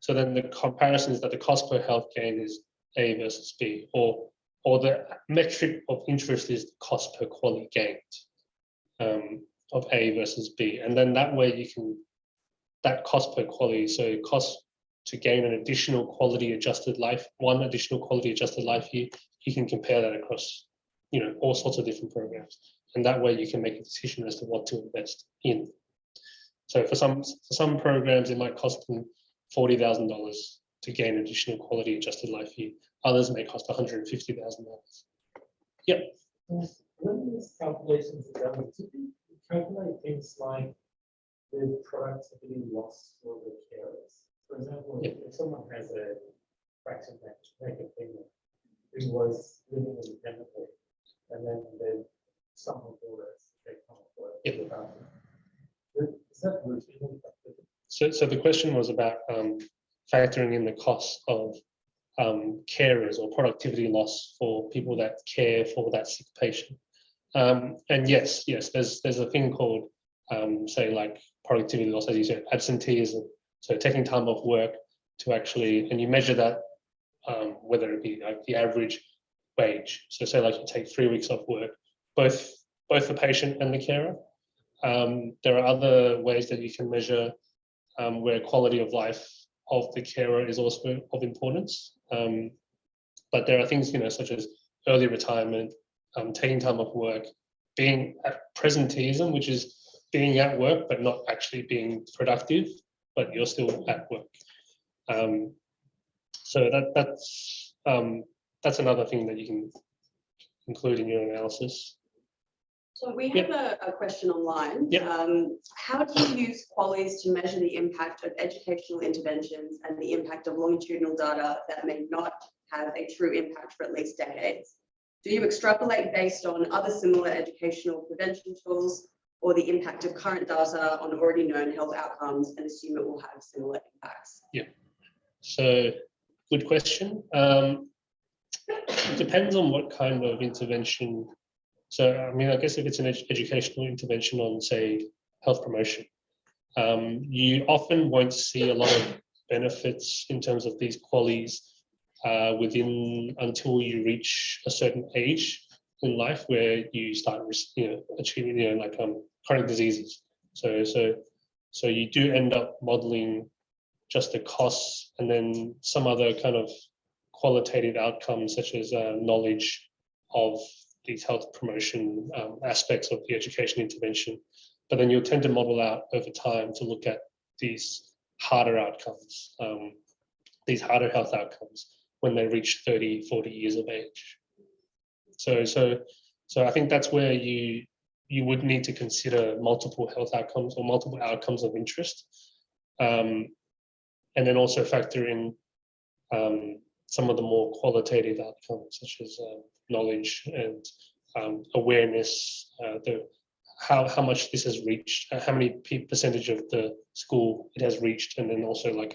then the comparison is that the cost per health gain is A versus B, or the metric of interest is the cost per quality gained of A versus B. And then that way you can, that cost per quality, so cost to gain an additional quality adjusted life, one additional quality adjusted life year, you can compare that across, all sorts of different programs. And that way you can make a decision as to what to invest in. So for some programs, it might cost them $40,000 to gain additional quality adjusted life year. Others may cost $150,000. Yep. When these calculations are done, do you calculate things like the productivity loss for the carers? For example, if someone has a fracture neck who was living independently, and then someone orders they come up with is that routinely calculated? So the question was about factoring in the cost of carers or productivity loss for people that care for that sick patient. And yes, there's a thing called, say, like productivity loss, as you said, absenteeism. So taking time off work to actually, and you measure that, whether it be like the average wage. So say like you take 3 weeks off work, both the patient and the carer. There are other ways that you can measure where quality of life of the carer is also of importance. But there are things, such as early retirement, taking time off work, being at presenteeism, which is being at work but not actually being productive, but you're still at work. So that's another thing that you can include in your analysis. So we have a question online. Yep. How do you use QALYs to measure the impact of educational interventions and the impact of longitudinal data that may not have a true impact for at least decades? Do you extrapolate based on other similar educational prevention tools or the impact of current data on already known health outcomes and assume it will have similar impacts? Yeah, so good question. It depends on what kind of intervention. So, I mean, I guess if it's an educational intervention on, say, health promotion, you often won't see a lot of benefits in terms of these QALYs until you reach a certain age in life where you start, achieving, like chronic diseases. So you do end up modeling just the costs and then some other kind of qualitative outcomes such as knowledge of these health promotion aspects of the education intervention. But then you'll tend to model out over time to look at these harder outcomes, these harder health outcomes when they reach 30, 40 years of age. So I think that's where you would need to consider multiple health outcomes or multiple outcomes of interest. And then also factor in some of the more qualitative outcomes, such as knowledge and awareness, how much this has reached, how many percentage of the school it has reached, and then also like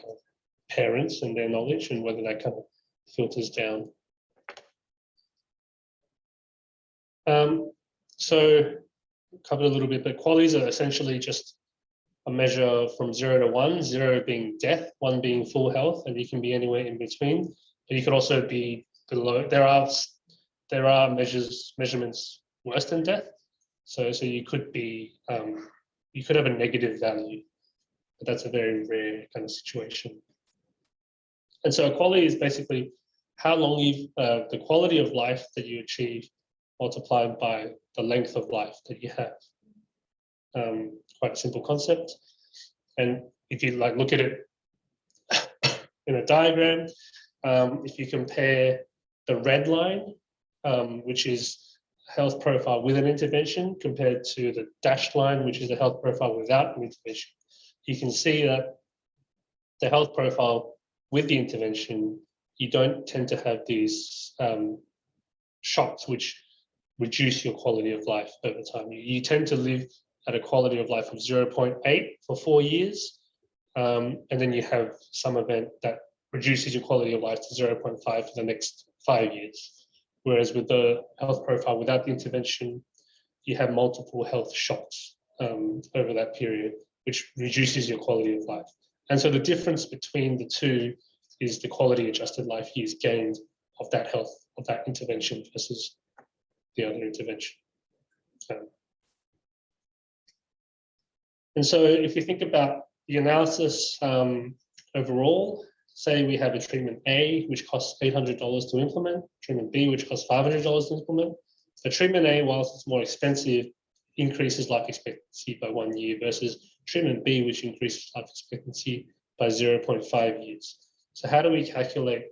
parents and their knowledge and whether that kind of filters down. So covered a little bit, but QALYs are essentially just a measure from 0 to 1, 0 being death, 1 being full health, and you can be anywhere in between. But you could also be below. There are measurements worse than death. So you could be you could have a negative value, but that's a very rare kind of situation. And so a QALY is basically how long the quality of life that you achieve multiplied by the length of life that you have. Quite a simple concept. And if you look at it in a diagram, if you compare the red line, which is health profile with an intervention, compared to the dashed line, which is a health profile without an intervention, you can see that the health profile with the intervention, you don't tend to have these shocks which reduce your quality of life over time. You tend to live at a quality of life of 0.8 for 4 years, and then you have some event that reduces your quality of life to 0.5 for the next 5 years. Whereas with the health profile without the intervention, you have multiple health shocks over that period, which reduces your quality of life. And so the difference between the two is the quality adjusted life years gained of that health, of that intervention versus the other intervention. And so if you think about the analysis overall, say we have a treatment A, which costs $800 to implement, treatment B, which costs $500 to implement. So treatment A, whilst it's more expensive, increases life expectancy by 1 year versus treatment B, which increases life expectancy by 0.5 years. So how do we calculate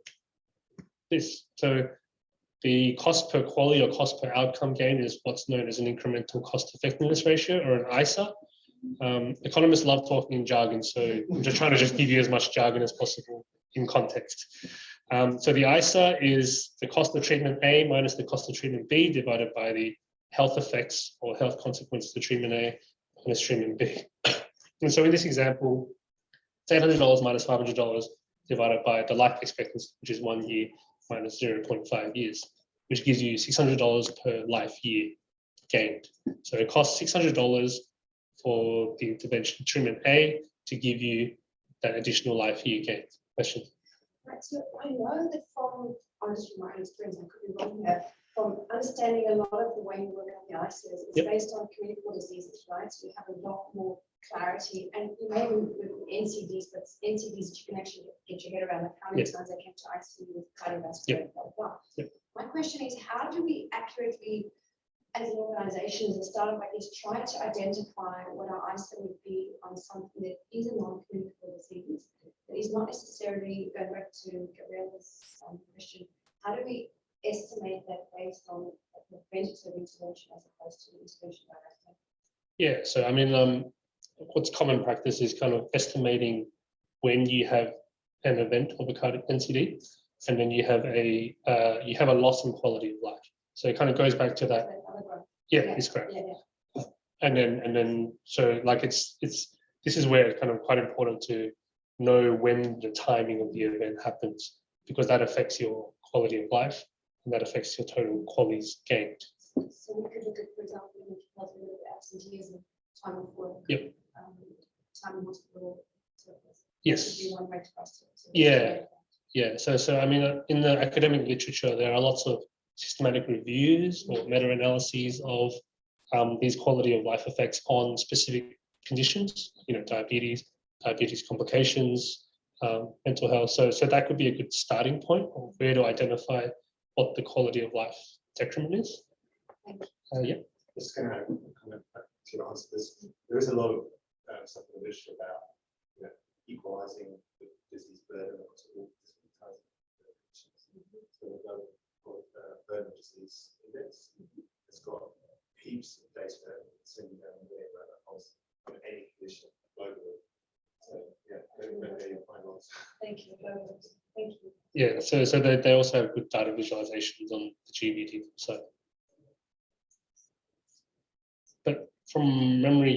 this? So the cost per quality or cost per outcome gain is what's known as an incremental cost effectiveness ratio, or an ICER. Economists love talking in jargon, so I'm just trying to give you as much jargon as possible in context. So the ICER is the cost of treatment A minus the cost of treatment B divided by the health effects or health consequences of treatment A minus treatment B. And so in this example, it's $800 minus $500 divided by the life expectancy, which is 1 year minus 0.5 years, which gives you $600 per life year gained. So it costs $600 for the intervention treatment A to give you that additional life year gain. Question? Right, so I know that from, honestly, my own experience, I could be wrong here, from understanding a lot of the way you work on the ICERs is Yep. based on communicable diseases, right? So you have a lot more clarity, and you may with NCDs, but NCDs that you can actually get your head around, like how many Yep. times they came to ICU with cardiovascular, Yep. blah, blah, blah. Yep. My question is, how do we accurately, as an organization, as a startup like this, try to identify what our ICER would be on something that is a non-communicable disease, that is not necessarily, going back to Gabriela's question, how do we estimate that based on a preventative intervention as opposed to an intervention directly? Yeah, so I mean, what's common practice is kind of estimating when you have an event of a cardiac NCD, and then you have a loss in quality of life. So it kind of goes back to that. Yeah, it's correct. Yeah. And then so like this is where it's kind of quite important to know when the timing of the event happens, because that affects your quality of life and that affects your total qualities gained. So we could look at, for example, in the of absenteeism, time of work. Yep. Time in hospital. So this Yes. would be one way to cross it. Yeah. Yeah. So I mean, in the academic literature, there are lots of systematic reviews or meta-analyses of these quality of life effects on specific conditions, diabetes complications, mental health. So that could be a good starting point of where to identify what the quality of life detriment is. Yeah. Just going to comment to answer this. There is a lot of stuff in the literature about equalising the disease burden across all different types of conditions. So we've got burden of disease index. It's got heaps of data sitting down there about the whole of any condition globally. So yeah, maybe you'll find lots. Thank you. Thank you. Yeah, so they also have good data visualizations on the GBD. So, but from memory,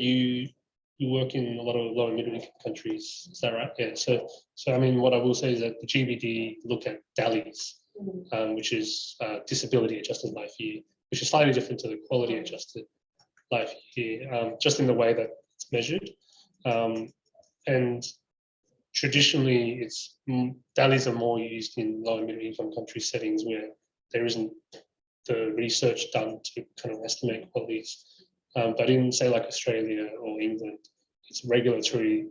you work in a lot of low and middle income countries. Is that right? Yeah. So I mean, what I will say is that the GBD look at DALYs, which is disability adjusted life year, which is slightly different to the quality adjusted life year, just in the way that it's measured. And traditionally, DALYs are more used in low and middle income country settings where there isn't the research done to kind of estimate qualities. But in, say, like Australia or England, it's regulatory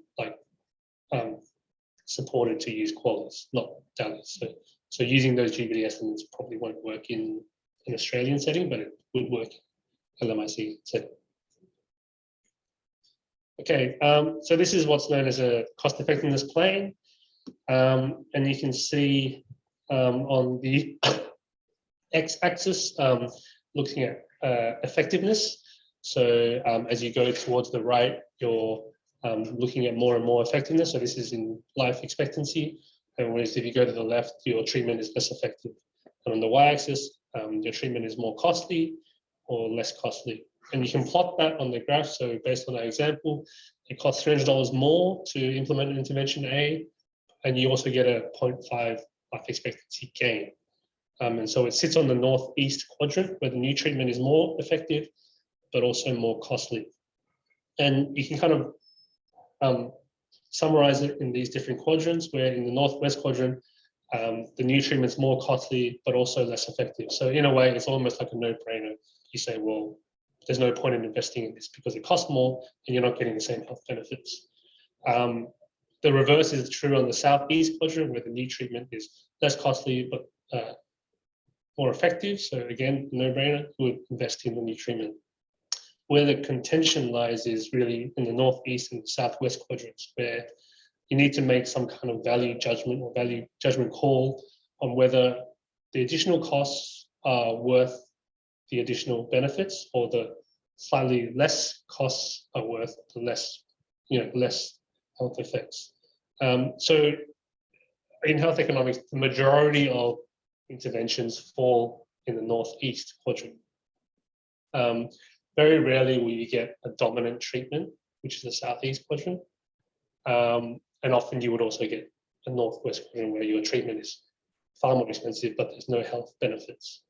supported to use qualities, not DALYs. So using those GBD estimates probably won't work in an Australian setting, but it would work in LMIC setting. Okay, so this is what's known as a cost effectiveness plane. And you can see on the x-axis, looking at effectiveness. So as you go towards the right, you're looking at more and more effectiveness. So this is in life expectancy. And whereas if you go to the left, your treatment is less effective. And on the y-axis, your treatment is more costly or less costly. And you can plot that on the graph. So based on our example, it costs $300 more to implement an intervention A, and you also get a 0.5 life expectancy gain. And so it sits on the northeast quadrant where the new treatment is more effective, but also more costly. And you can kind of summarize it in these different quadrants, where in the northwest quadrant, the new treatment's more costly, but also less effective. So in a way, it's almost like a no-brainer. You say, well, there's no point in investing in this because it costs more and you're not getting the same health benefits. the reverse is true on the southeast quadrant, where the new treatment is less costly but more effective. So again, no-brainer, who would invest in the new treatment. Where the contention lies is really in the northeast and southwest quadrants, where you need to make some kind of value judgment or value judgment call on whether the additional costs are worth the additional benefits, or the slightly less costs are worth the less, less health effects. So in health economics, the majority of interventions fall in the northeast quadrant. Very rarely will you get a dominant treatment, which is the southeast quadrant. And often you would also get a northwest quadrant where your treatment is far more expensive, but there's no health benefits.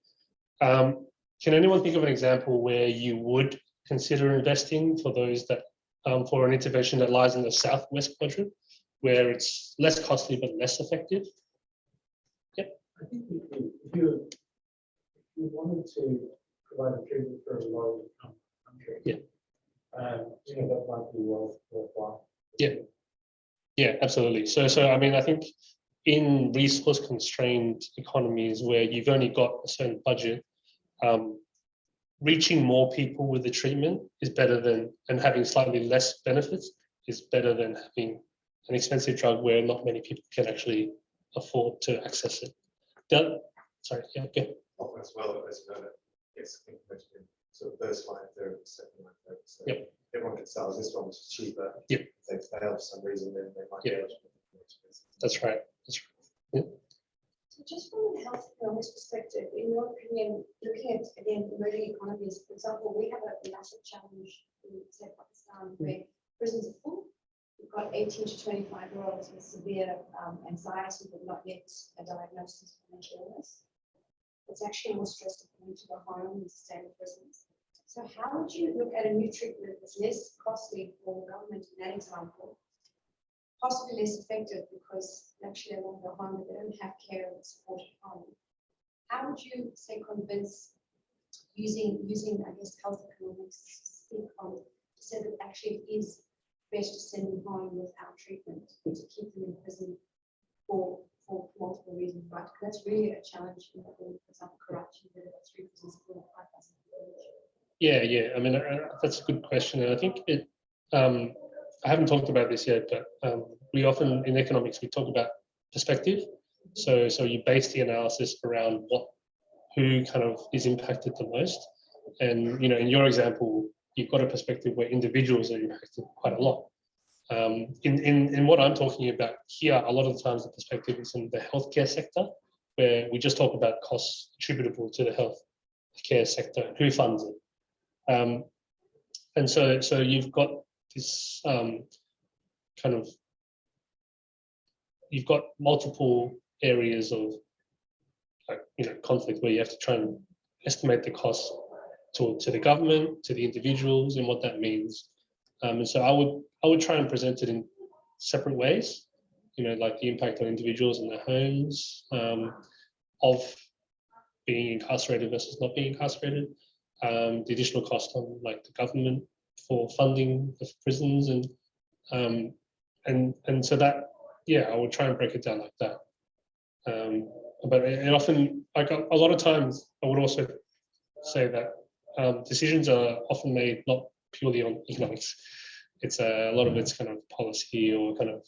Can anyone think of an example where you would consider investing for those that, for an intervention that lies in the southwest quadrant, where it's less costly but less effective? Yep. I think if you wanted to provide a treatment for a low income country, yeah, that might be worthwhile. Yeah, yeah, absolutely. So I mean, I think in resource constrained economies where you've only got a certain budget, reaching more people with the treatment is better than, and having slightly less benefits is better than having an expensive drug where not many people can actually afford to access it. Sorry, yeah, go. Often as well, as you know, that gets implemented in sort of first line therapy, second line therapy. So Yep. everyone can sell this one, which is cheaper. Yep. If they fail for some reason, then they might be Yep. eligible for more expensive. That's right. That's right. Yeah. So just from a health economics perspective, in your opinion, looking at, again, emerging economies, for example, we have a massive challenge in, say, Pakistan, where prisons are full. We've got 18 to 25-year-olds with severe anxiety, but not yet a diagnosis of mental illness. It's actually more stressful for them to go home and stay in prisons. So how would you look at a new treatment that's less costly for the government in that example, possibly less effective because actually they won't go home, but they don't have care and support at home? How would you say convince using I guess health economics to say that actually it is best to send them home without treatment and to keep them in prison for multiple reasons, right? Because that's really a challenge in, for example, corruption, where they've got 3 prisons full of 5,000 people. Yeah. I mean, that's a good question, and I think it. I haven't talked about this yet, but we often in economics we talk about perspective. So you base the analysis around who kind of is impacted the most, and in your example, you've got a perspective where individuals are impacted quite a lot. In what I'm talking about here, a lot of the times the perspective is in the healthcare sector, where we just talk about costs attributable to the healthcare sector and who funds it. And so you've got this you've got multiple areas of conflict where you have to try and estimate the cost to the government, to the individuals, and what that means. And so I would try and present it in separate ways, like the impact on individuals and their homes, of being incarcerated versus not being incarcerated, the additional cost on like the government for funding the prisons, and so that, I would try and break it down like that. But it often, like a lot of times, I would also say that decisions are often made not purely on economics. It's a lot of it's kind of policy or kind of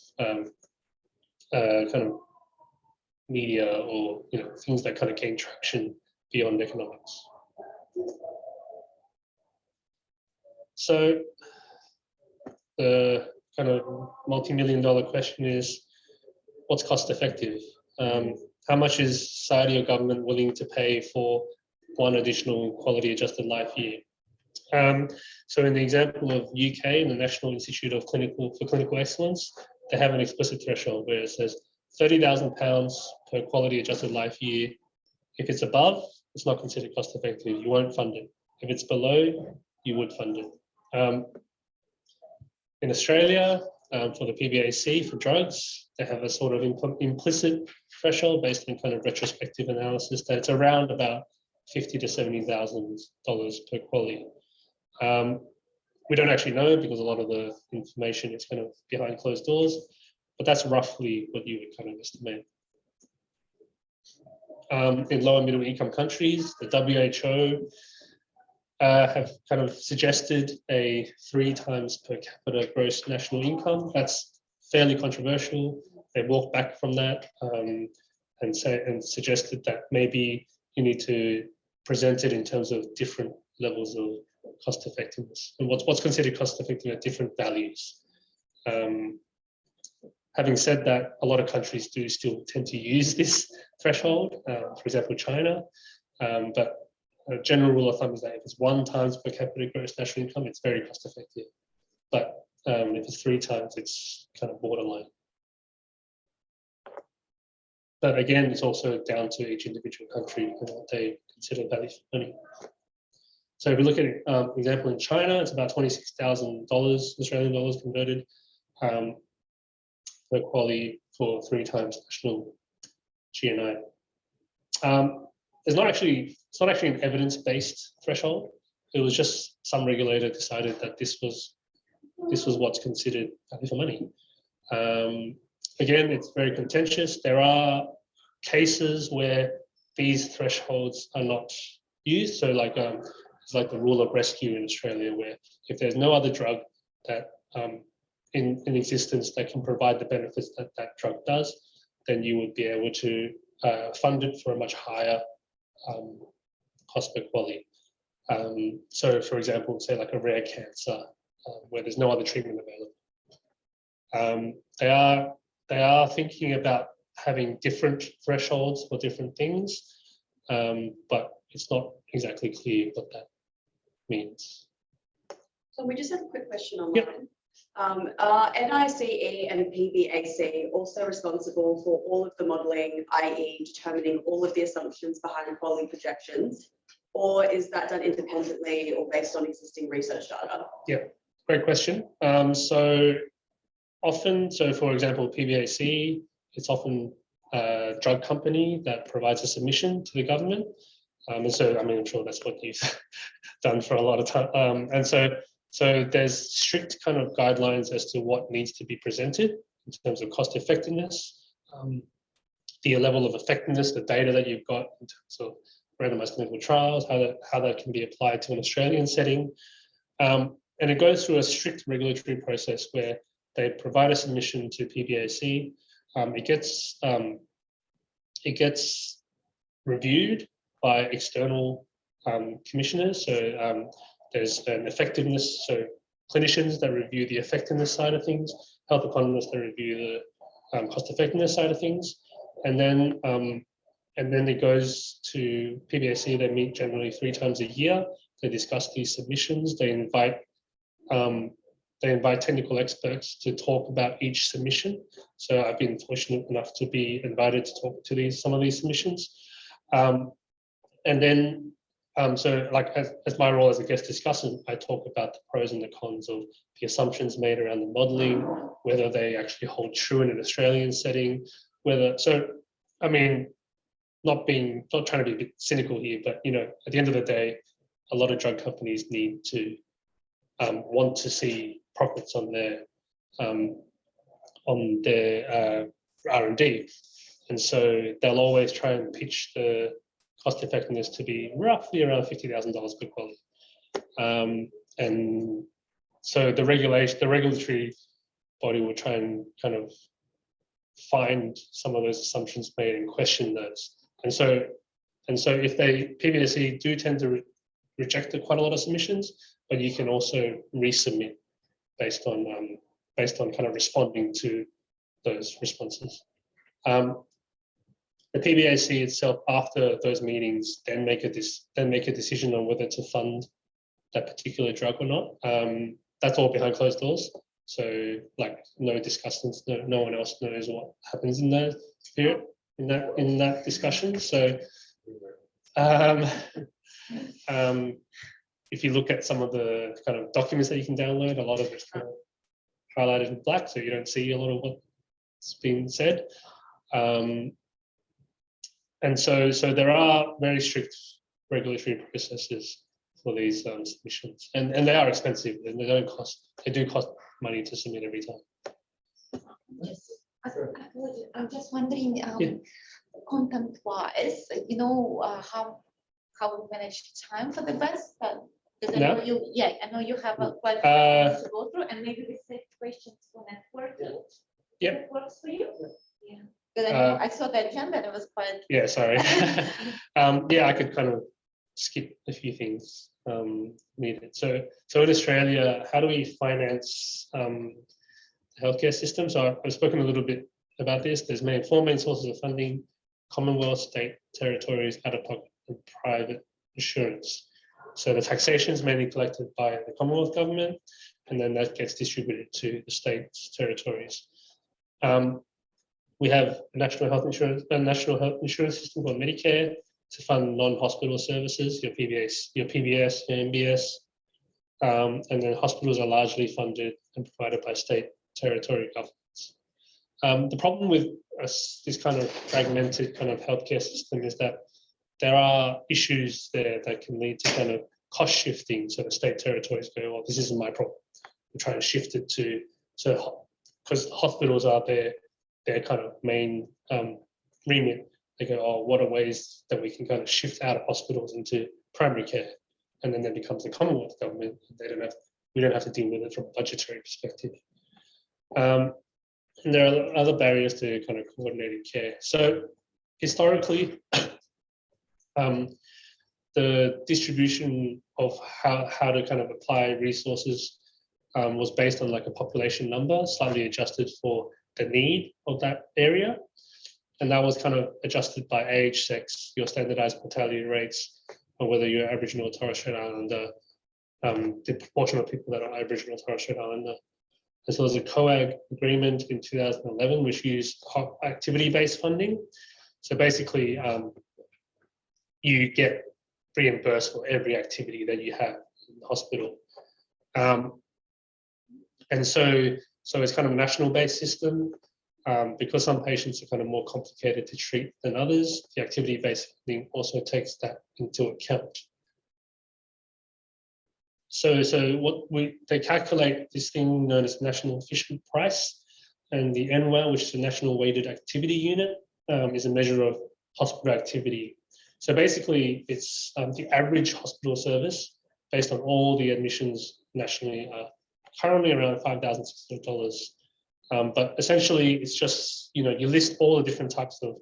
media, or things that kind of gain traction beyond economics. So the kind of multi-million-dollar question is, what's cost effective? How much is society or government willing to pay for one additional quality adjusted life year? So in the example of UK and the National Institute of Clinical Excellence, they have an explicit threshold where it says £30,000 per quality adjusted life year. If it's above, it's not considered cost effective. You won't fund it. If it's below, you would fund it. In Australia, for the PBAC for drugs, they have a sort of implicit threshold based on kind of retrospective analysis that it's around about $50,000 to $70,000 per quality. We don't actually know because a lot of the information is kind of behind closed doors, but that's roughly what you would kind of estimate. In low and middle income countries, the WHO have kind of suggested a 3 times per capita gross national income. That's fairly controversial. They walked back from that and suggested that maybe you need to present it in terms of different levels of cost effectiveness, and what's considered cost effective at different values. Having said that, a lot of countries do still tend to use this threshold, for example, China, but a general rule of thumb is that if it's 1 times per capita gross national income, it's very cost effective. But if it's 3 times, it's kind of borderline. But again, it's also down to each individual country and what they consider value for money. So if we look at an example in China, it's about $26,000 Australian dollars converted per QALY for 3 times national GNI. It's not actually an evidence-based threshold. It was just some regulator decided that this was what's considered value for money. Again, it's very contentious. There are cases where these thresholds are not used. So like it's like the rule of rescue in Australia, where if there's no other drug that in existence that can provide the benefits that that drug does, then you would be able to fund it for a much higher cost per QALY. So for example, say like a rare cancer where there's no other treatment available. They are thinking about having different thresholds for different things, but it's not exactly clear what that means. So we just have a quick question online. Are NICE and PBAC also responsible for all of the modelling, i.e. determining all of the assumptions behind QALY projections, or is that done independently or based on existing research data? Yeah, great question. So for example, PBAC, it's often a drug company that provides a submission to the government. And so, I mean, I'm sure that's what you've done for a lot of time. And so there's strict kind of guidelines as to what needs to be presented in terms of cost effectiveness, the level of effectiveness, the data that you've got in terms of randomized clinical trials, how that can be applied to an Australian setting. And it goes through a strict regulatory process where they provide a submission to PBAC. It gets reviewed by external commissioners. So there's an effectiveness, so clinicians that review the effectiveness side of things, health economists that review the cost effectiveness side of things, and then it goes to PBAC. They meet generally 3 times a year. They discuss these submissions. They invite technical experts to talk about each submission. So I've been fortunate enough to be invited to talk to some of these submissions. And then, so like as my role as a guest discussant, I talk about the pros and the cons of the assumptions made around the modelling, whether they actually hold true in an Australian setting, I mean, not trying to be a bit cynical here, but at the end of the day, a lot of drug companies need to want to see profits on their R&D, and so they'll always try and pitch the cost effectiveness to be roughly around $50,000 per QALY. And so the regulatory body will try and kind of find some of those assumptions made and question those. And so if PBAC do tend to reject quite a lot of submissions, but you can also resubmit based on kind of responding to those responses. The PBAC itself, after those meetings, then make a decision on whether to fund that particular drug or not. That's all behind closed doors. So, like, no discussants, no one else knows what happens in that period, in that discussion. So, if you look at some of the kind of documents that you can download, a lot of it's kind of highlighted in black, so you don't see a lot of what's being said. And so there are very strict regulatory processes for these submissions, and they are expensive, and they do cost money to submit every time. Apologies, I'm just wondering, Yeah. content-wise, how we manage time for the bus? Because I No. know you, yeah, I know you have a quite a to go through, and maybe we save questions for networking. Yep. That works for you? Yeah. Because I know I saw the agenda and it was quite. Yeah, sorry. Yeah, I could kind of skip a few things needed. So in Australia, how do we finance the healthcare system? So I've spoken a little bit about this. There's four main sources of funding: Commonwealth, state, territories, out-of-pocket, and private insurance. So the taxation is mainly collected by the Commonwealth government, and then that gets distributed to the states, territories. We have a national health insurance system called Medicare to fund non-hospital services, your PBS, your MBS, and then hospitals are largely funded and provided by state, territory governments. The problem with this kind of fragmented kind of healthcare system is that there are issues there that can lead to kind of cost shifting. So the state territories go, well, this isn't my problem. We're trying to shift it to, because hospitals are their kind of main remit. They go, oh, what are ways that we can kind of shift out of hospitals into primary care? And then that becomes the Commonwealth government. We don't have to deal with it from a budgetary perspective. And there are other barriers to kind of coordinated care. So historically, the distribution of how to kind of apply resources was based on like a population number, slightly adjusted for the need of that area. And that was kind of adjusted by age, sex, your standardized mortality rates, or whether you're Aboriginal or Torres Strait Islander, the proportion of people that are Aboriginal or Torres Strait Islander. And so there's a COAG agreement in 2011, which used activity-based funding. So basically, you get reimbursed for every activity that you have in the hospital. And so it's kind of a national-based system. Because some patients are kind of more complicated to treat than others, the activity-based funding also takes that into account. So they calculate this thing known as National Efficient Price, and the NWAL, which is the National Weighted Activity Unit, is a measure of hospital activity. So basically, it's the average hospital service based on all the admissions nationally are currently around $5,600. But essentially, it's just, you list all the different types of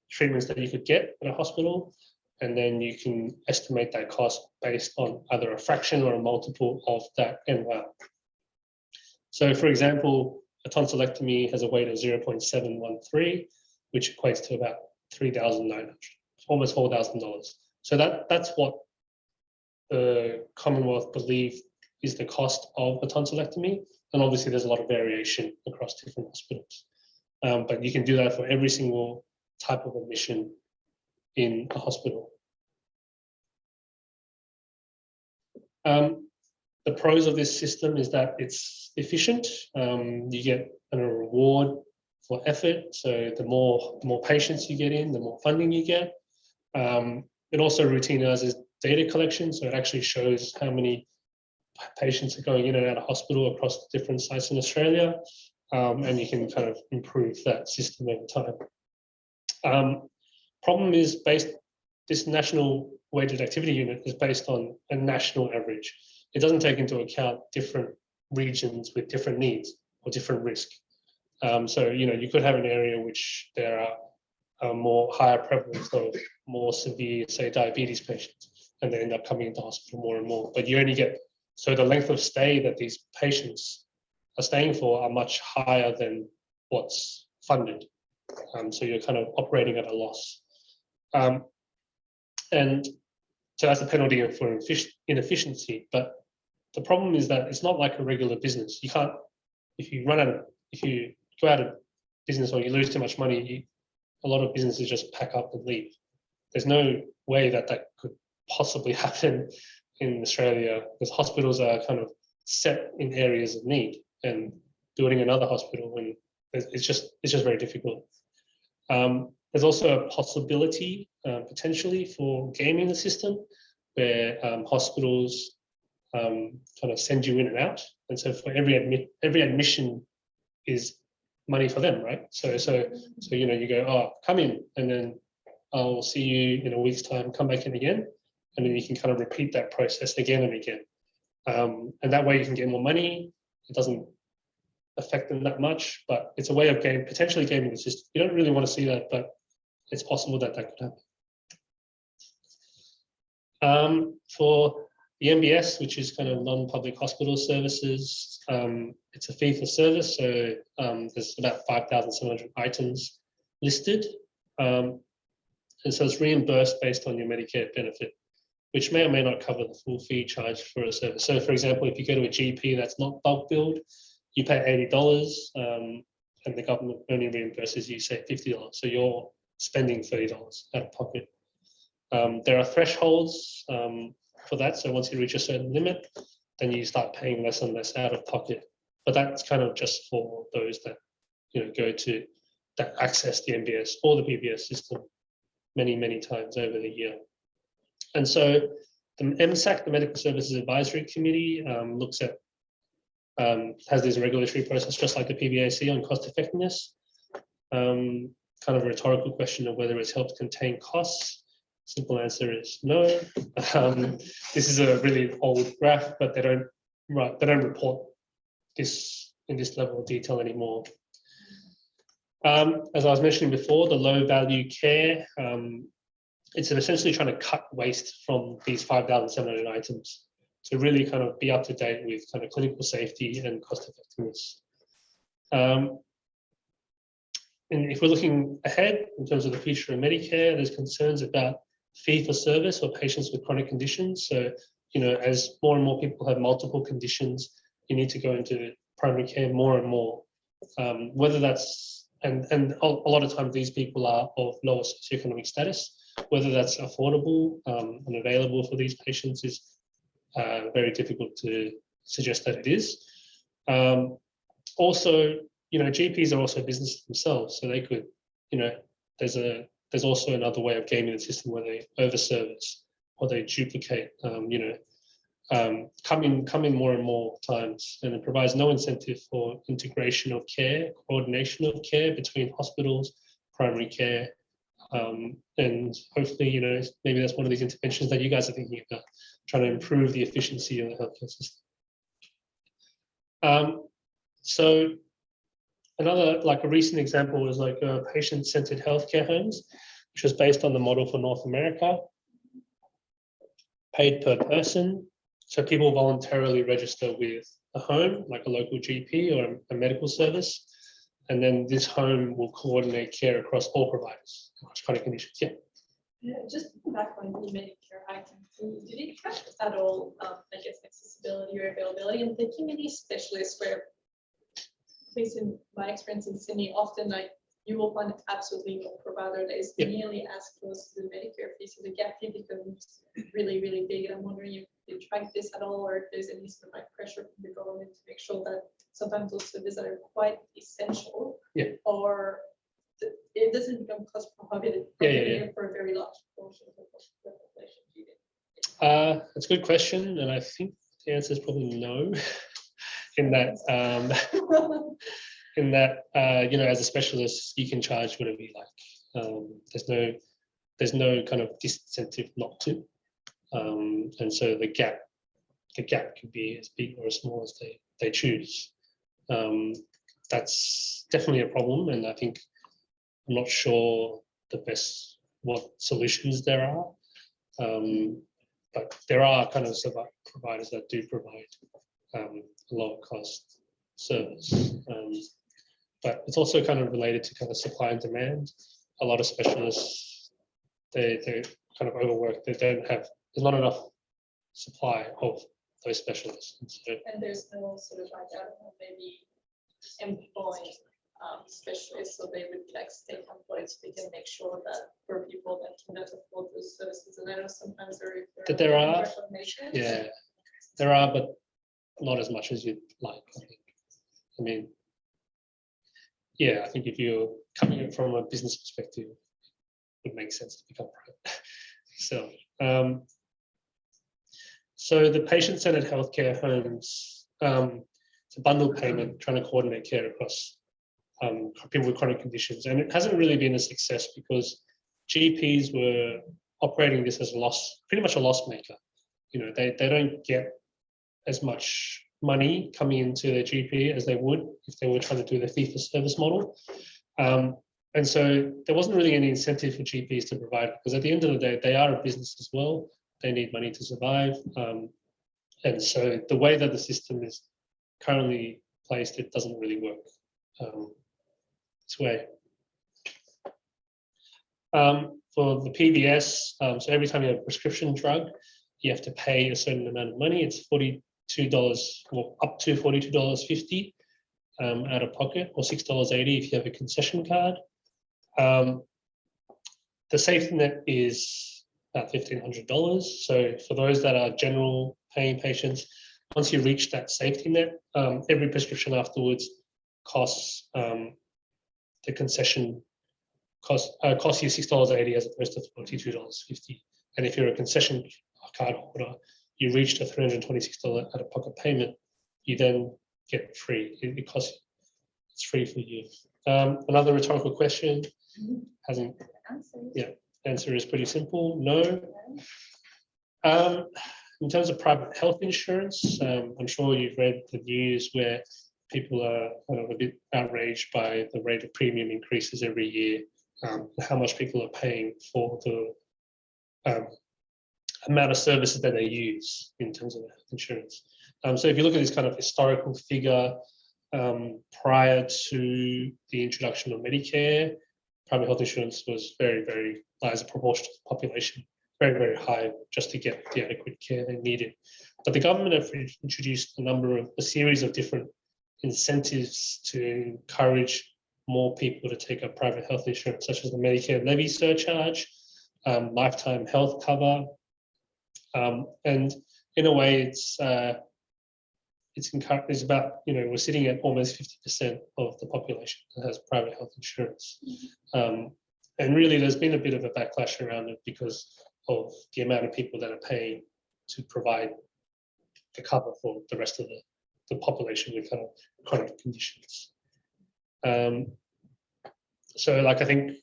treatments that you could get in a hospital, and then you can estimate that cost based on either a fraction or a multiple of that NWAL. So for example, a tonsillectomy has a weight of 0.713, which equates to about $3,900, almost $4,000. So that's what the Commonwealth believe is the cost of a tonsillectomy. And obviously there's a lot of variation across different hospitals. But you can do that for every single type of admission in a hospital. The pros of this system is that it's efficient. You get a reward for effort. So the more patients you get in, the more funding you get. It also routinizes data collection. So it actually shows how many patients are going in and out of hospital across different sites in Australia. And you can kind of improve that system over time. Problem is this national weighted activity unit is based on a national average. It doesn't take into account different regions with different needs or different risk. So, you could have an area which there are more higher prevalence of more severe, say, diabetes patients, and they end up coming into hospital more and more. But you only get, so the length of stay that these patients are staying for are much higher than what's funded. So you're kind of operating at a loss. And so that's a penalty for inefficiency. But the problem is that it's not like a regular business. You can't, if you go out of business or you lose too much money, a lot of businesses just pack up and leave. There's no way that could possibly happen in Australia, because hospitals are kind of set in areas of need, and building another hospital, when it's just very difficult. There's also a possibility potentially for gaming the system, where hospitals kind of send you in and out, and so for every admission is money for them, right? So you know, you go, oh, come in, and then I'll see you in a week's time, come back in again, and then you can kind of repeat that process again and again. And that way you can get more money. It doesn't affect them that much, but it's a way of potentially gaming the system. You don't really want to see that, but it's possible that that could happen. For the MBS, which is kind of non-public hospital services, it's a fee for service. So there's about 5,700 items listed. And so it's reimbursed based on your Medicare benefit, which may or may not cover the full fee charged for a service. So for example, if you go to a GP that's not bulk billed, you pay $80 and the government only reimburses you, say, $50. So you're spending $30 out of pocket. There are thresholds for that. So once you reach a certain limit, then you start paying less and less out of pocket. But that's kind of just for those that, you know, that access the MBS or the PBS system many times over the year. And so the MSAC, the Medical Services Advisory Committee, looks at, has this regulatory process just like the PBAC on cost effectiveness. Kind of a rhetorical question of whether it's helped contain costs. Simple answer is no. This is a really old graph, but they don't report this in this level of detail anymore. As I was mentioning before, the low value care, it's essentially trying to cut waste from these 5,700 items to really kind of be up to date with kind of clinical safety and cost effectiveness. And if we're looking ahead in terms of the future of Medicare, there's concerns about fee for service or patients with chronic conditions. So, you know, as more and more people have multiple conditions, you need to go into primary care more and more. Whether that's, and a lot of times these people are of lower socioeconomic status, whether that's affordable and available for these patients is very difficult to suggest that it is. Also, you know, GPs are also businesses themselves, so they could, you know, there's also another way of gaming the system where they overservice or they duplicate, you know, come in more and more times, and it provides no incentive for integration of care, coordination of care between hospitals, primary care, and hopefully, you know, maybe that's one of these interventions that you guys are thinking about, trying to improve the efficiency of the healthcare system. So another, like a recent example was like patient-centered healthcare homes, which was based on the model for North America, paid per person. So people voluntarily register with a home, like a local GP or a medical service, and then this home will coordinate care across all providers, across chronic conditions. Yeah. Yeah, just back on the Medicare item, did it track at all, I guess, accessibility or availability? And thinking any specialists where, at least in my experience in Sydney, often like you will find absolutely no provider that is nearly as close to the Medicare fee, so the gap fee becomes really big. And I'm wondering if you track this at all, or if there's any sort of like pressure from the government to make sure that sometimes those services are quite essential, or it doesn't become cost prohibitive for a very large portion of the population. That's a good question, and I think the answer is probably no. In that, you know, as a specialist, you can charge whatever you like. There's no kind of disincentive not to, and so the gap could be as big or as small as they choose. That's definitely a problem, and I think I'm not sure what solutions there are, but there are kind of providers that do provide a lower cost service. But it's also kind of related to kind of supply and demand. A lot of specialists, they're kind of overworked. There's not enough supply of those specialists. And there's no sort of like, I don't know, maybe employing specialists, so they would be like state employed, so they can make sure that for people that cannot afford those services. And I know sometimes there are, but not as much as you'd like, I think. I mean, yeah, I think if you're coming in from a business perspective, it would make sense to become private. So the patient-centered healthcare homes, it's a bundle payment trying to coordinate care across people with chronic conditions. And it hasn't really been a success because GPs were operating this as a loss, pretty much a loss maker. You know, they don't get as much money coming into their GP as they would if they were trying to do the fee-for-service model. And so there wasn't really any incentive for GPs to provide, because at the end of the day, they are a business as well. They need money to survive. And so the way that the system is currently placed, it doesn't really work its way. For the PBS, so every time you have a prescription drug, you have to pay a certain amount of money. It's $42, or up to $42.50 out of pocket, or $6.80 if you have a concession card. The safety net is about $1,500. So for those that are general paying patients, once you reach that safety net, every prescription afterwards costs the concession costs you $6.80 as opposed to $42.50. And if you're a concession card holder, you reach a $326 out-of-pocket payment, you then get free. It costs, it's free for you. Another rhetorical question hasn't. Yeah, answer is pretty simple. No. In terms of private health insurance, I'm sure you've read the news where people are kind of a bit outraged by the rate of premium increases every year, how much people are paying for the amount of services that they use in terms of health insurance. So if you look at this kind of historical figure, prior to the introduction of Medicare, private health insurance was very, very, as a proportion of the population, very, very high just to get the adequate care they needed. But the government have introduced a series of different incentives to encourage more people to take up private health insurance, such as the Medicare levy surcharge, lifetime health cover, and in a way, it's about, you know, we're sitting at almost 50% of the population that has private health insurance, and really, there's been a bit of a backlash around it because of the amount of people that are paying to provide the cover for the rest of the population with kind of chronic conditions. So, like, I think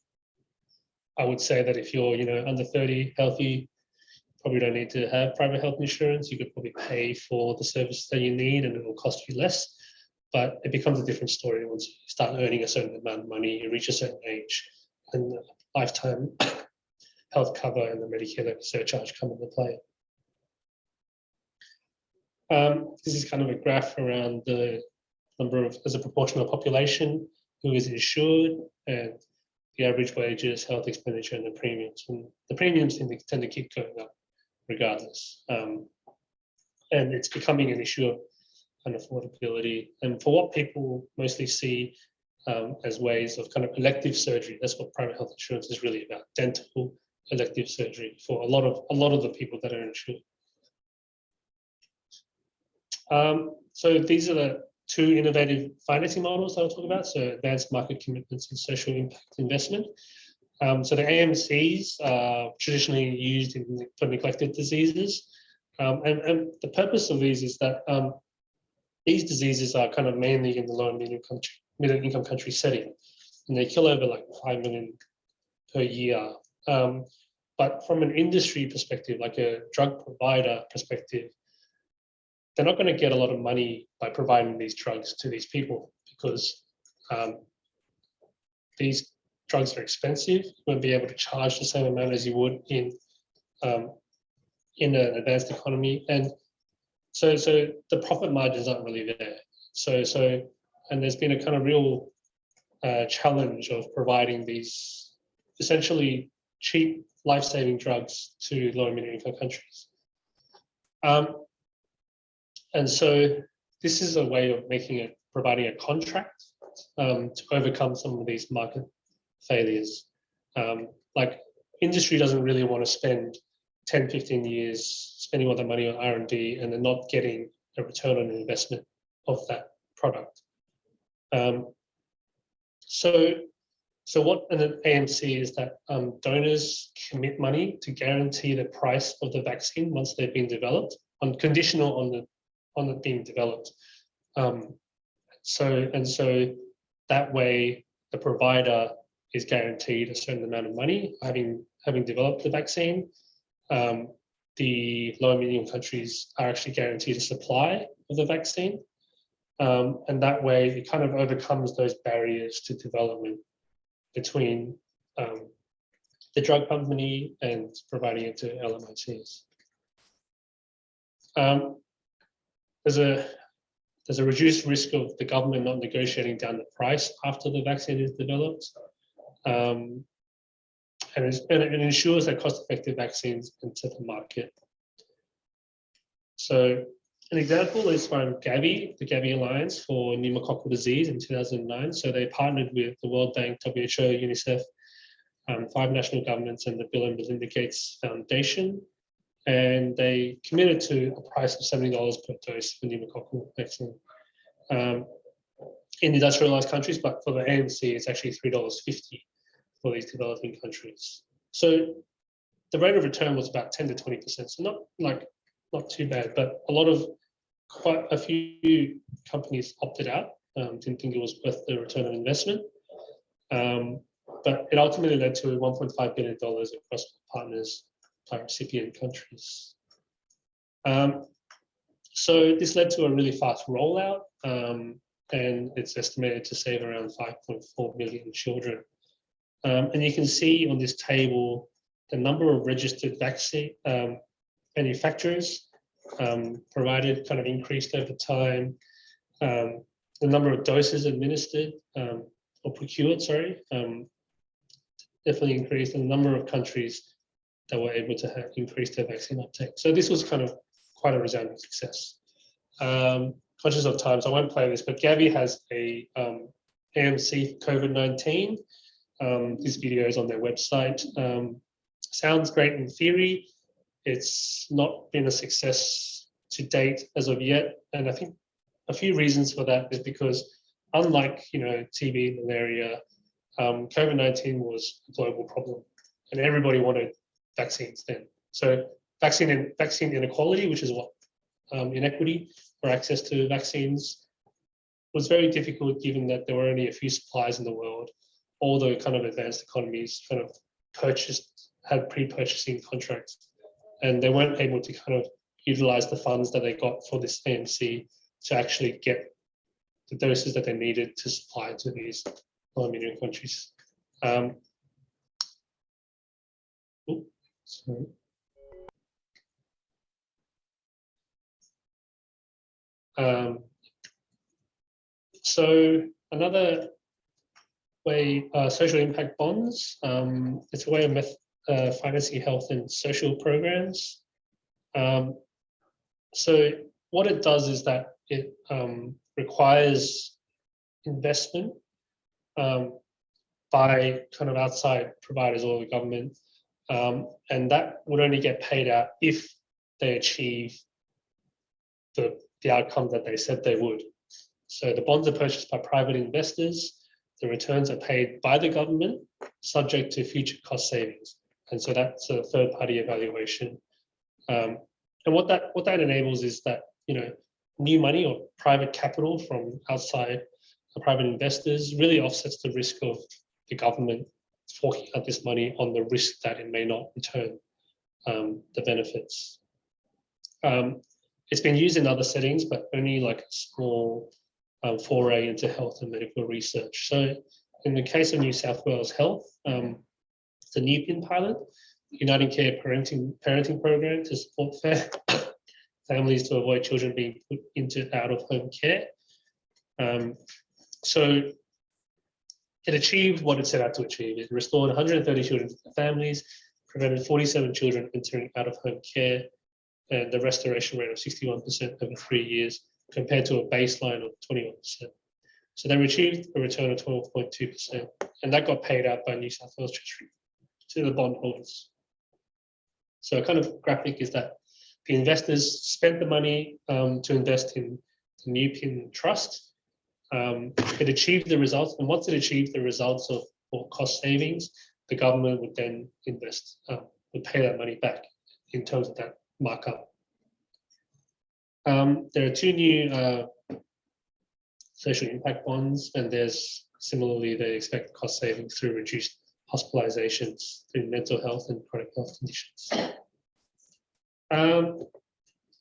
I would say that if you're, you know, under 30, healthy, probably don't need to have private health insurance. You could probably pay for the service that you need and it will cost you less. But it becomes a different story once you start earning a certain amount of money, you reach a certain age, and the lifetime health cover and the Medicare levy surcharge come into play. This is kind of a graph around the number of, as a proportion of the population who is insured, and the average wages, health expenditure, and the premiums. And the premiums tend to keep going up regardless. And it's becoming an issue of unaffordability. And for what people mostly see as ways of kind of elective surgery, that's what private health insurance is really about, dental elective surgery for a lot of the people that are insured. So these are the two innovative financing models that I'll talk about. So advanced market commitments and social impact investment. So the AMCs are traditionally used for neglected diseases. And the purpose of these is that these diseases are kind of mainly in the low and middle income country setting, and they kill over like 5 million per year. But from an industry perspective, like a drug provider perspective, they're not going to get a lot of money by providing these drugs to these people because these drugs are expensive. You won't be able to charge the same amount as you would in an advanced economy, and so the profit margins aren't really there. And there's been a kind of real challenge of providing these essentially cheap life-saving drugs to low and middle income countries. And so this is a way of providing a contract to overcome some of these market failures. Like industry doesn't really want to spend 10, 15 years spending all their money on R&D and then not getting a return on investment of that product. So what an AMC is that donors commit money to guarantee the price of the vaccine once they've been developed, conditional on it being developed. So that way the provider is guaranteed a certain amount of money, having developed the vaccine. The low and medium countries are actually guaranteed a supply of the vaccine. And that way it kind of overcomes those barriers to development between the drug company and providing it to LMICs. There's a reduced risk of the government not negotiating down the price after the vaccine is developed. And it ensures that cost-effective vaccines enter the market. So an example is from Gavi, the Gavi Alliance for Pneumococcal Disease in 2009. So they partnered with the World Bank, WHO, UNICEF, 5 national governments, and the Bill and Melinda Gates Foundation. And they committed to a price of $70 per dose for pneumococcal vaccine in industrialized countries, but for the AMC, it's actually $3.50 for these developing countries. So the rate of return was about 10 to 20%. So not too bad, but quite a few companies opted out, didn't think it was worth the return on investment. But it ultimately led to $1.5 billion across partners by recipient countries. So this led to a really fast rollout, and it's estimated to save around 5.4 million children. And you can see on this table the number of registered vaccine manufacturers provided kind of increased over time. The number of doses administered or procured, definitely increased, and the number of countries that were able to have increased their vaccine uptake. So this was kind of quite a resounding success. Conscious of time, so I won't play this, but Gavi has a AMC COVID-19. This video is on their website. Sounds great in theory. It's not been a success to date as of yet. And I think a few reasons for that is because unlike, TB, malaria, COVID-19 was a global problem and everybody wanted vaccines then. So vaccine inequality, which is what inequity for access to vaccines, was very difficult given that there were only a few suppliers in the world. All the kind of advanced economies kind of had pre-purchasing contracts, and they weren't able to kind of utilize the funds that they got for this AMC to actually get the doses that they needed to supply to these low and medium countries. So another way, social impact bonds. It's a way of financing health and social programs. So what it does is that it requires investment by kind of outside providers or the government, and that would only get paid out if they achieve the outcome that they said they would. So the bonds are purchased by private investors. The returns are paid by the government, subject to future cost savings. And so that's a third-party evaluation. And what that enables is that new money or private capital from outside private investors really offsets the risk of the government forking out this money on the risk that it may not return the benefits. It's been used in other settings, but only like a small foray into health and medical research. So in the case of New South Wales Health, the NEPIN pilot, Uniting Care Parenting Program to support families to avoid children being put into out-of-home care. So it achieved what it set out to achieve. It restored 130 children to their families, prevented 47 children entering out-of-home care, and the restoration rate of 61% over 3 years, compared to a baseline of 21%. So they achieved a return of 12.2%, and that got paid out by New South Wales Treasury to the bondholders. So a kind of graphic is that the investors spent the money to invest in the NEPIN trust. It achieved the results, and once it achieved the results of cost savings, the government would then invest, would pay that money back in terms of that markup. There are two new social impact bonds, and there's similarly, they expect cost savings through reduced hospitalizations through mental health and chronic health conditions.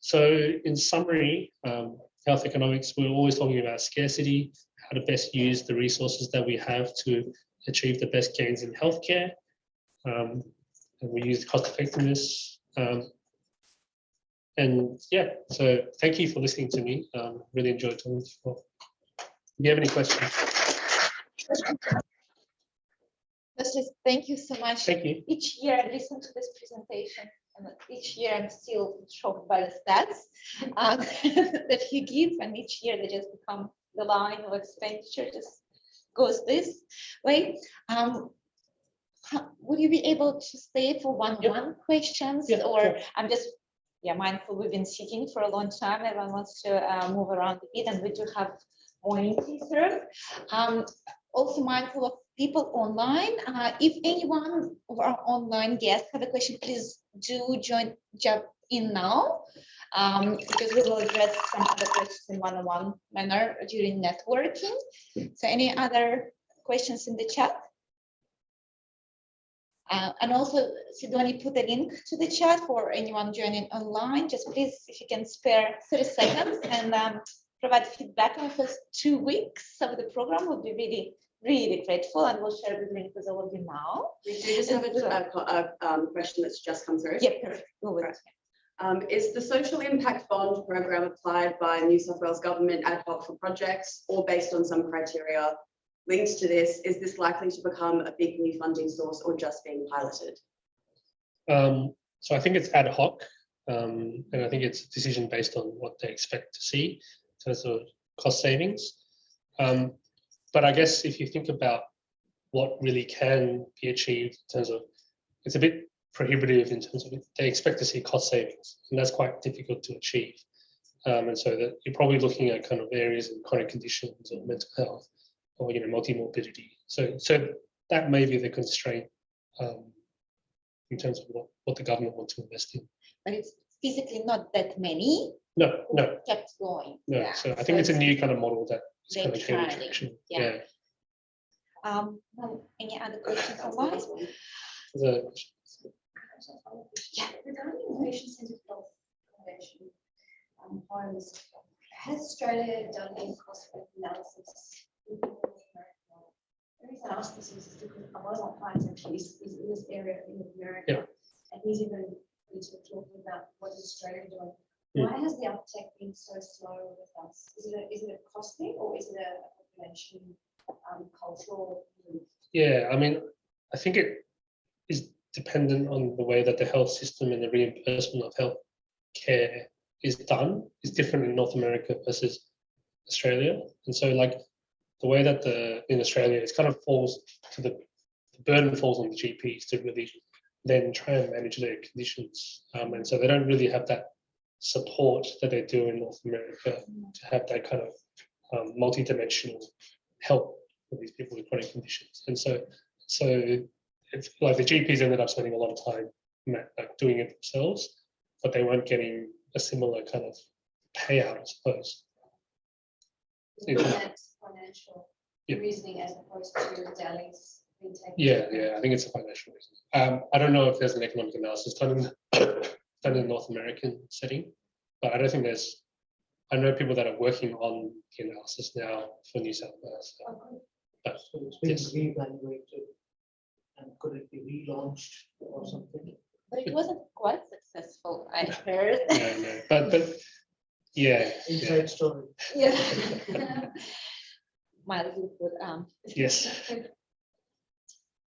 So in summary, health economics, we're always talking about scarcity, how to best use the resources that we have to achieve the best gains in healthcare. And we use cost effectiveness. And yeah, so thank you for listening to me. Really enjoyed talking to you all. Do you have any questions? Firstly, thank you so much. Thank you. Each year I listen to this presentation, and each year I'm still shocked by the stats that he gives, and each year they just become the line of expenditure just goes this way. Would you be able to stay for one-on-one questions, or sure. I'm just mindful we've been sitting for a long time. Everyone wants to move around a bit, and we do have more served. Also mindful of people online. If anyone of our online guests have a question, please do jump in now, because we will address some other questions in one-on-one manner during networking. So any other questions in the chat? And also, Sidonie put a link to the chat for anyone joining online. Just please, if you can spare 30 seconds and provide feedback on the first 2 weeks of the program, would be really, really grateful. And we'll share the link with all of you now. We do just have a question that's just come through. Yeah, perfect. Is the social impact bond program applied by New South Wales government ad hoc for projects, or based on some criteria linked to this? Is this likely to become a big new funding source, or just being piloted? So I think it's ad hoc, and I think it's a decision based on what they expect to see in terms of cost savings. But I guess if you think about what really can be achieved in terms of, it's a bit prohibitive in terms of they expect to see cost savings, and that's quite difficult to achieve. And so that you're probably looking at kind of areas of chronic conditions or mental health, or multi-morbidity. So that may be the constraint in terms of what the government wants to invest in. But it's physically not that many. No. Kept going. No. Yeah. So I think it's a new kind of model that is They're kind of gaining trying, traction. yeah. Any other questions online? Regarding the patient-centered health foundation, has Australia done any cost analysis? The reason I ask this is because a lot of our clients actually is in this area in America, and he's even talking about what is Australia doing. Why has the uptake been so slow with us? Is it a cost thing, or is it a population cultural move? Yeah, I mean, I think it is dependent on the way that the health system and the reimbursement of health care is done is different in North America versus Australia. And so like the way that in Australia, it kind of falls to the burden falls on the GPs to really then try and manage their conditions. And so they don't really have that support that they do in North America to have that kind of multi-dimensional help for these people with chronic conditions. And so it's like the GPs ended up spending a lot of time like doing it themselves, but they weren't getting a similar kind of payout, I suppose. That's financial reasoning as opposed to Delhi's intake. Yeah, I think it's a financial reason. I don't know if there's an economic analysis done in the North American setting, but I don't think there's. I know people that are working on the analysis now for New South Wales. But, so it's being reevaluated, and could it be relaunched or something? But it wasn't quite successful, I heard. No, but yeah. Inside story. Yeah. Mildly put. Yes.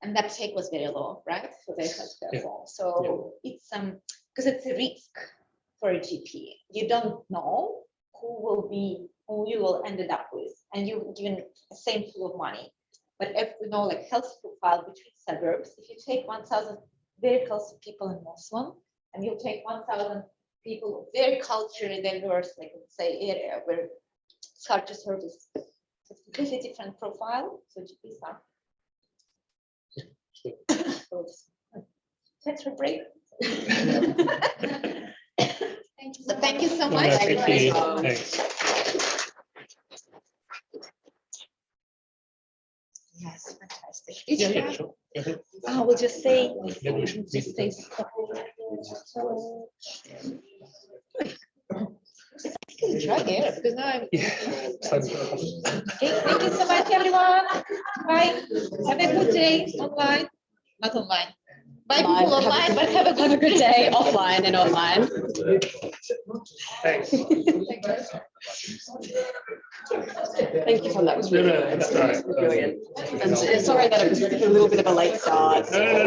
And that take was very low, right? For the healthcare form. So it's because it's a risk for a GP. You don't know who you will end up with, and you're given the same pool of money. But if we know like health profile between suburbs, if you take 1,000 very healthy people in Muslim, and you take 1,000 people very culturally diverse, like let's say area where it's hard to service, it's a completely different profile. So GPs are. Thanks for break. Thank you so much. Thank you. Thanks. Yeah, try? yeah, sure. Go ahead. We'll just say, Maybe we should meet just say them. stop. Try here because now I'm. Yeah. Okay, thank you so much, everyone. Bye. Have a good day online. Not online. Bye, people online, but have a good day offline and online. Thanks. Thank you, Tom. That was really No, no, that's all right. brilliant. And sorry that it was a little bit of a late start. No, no, no.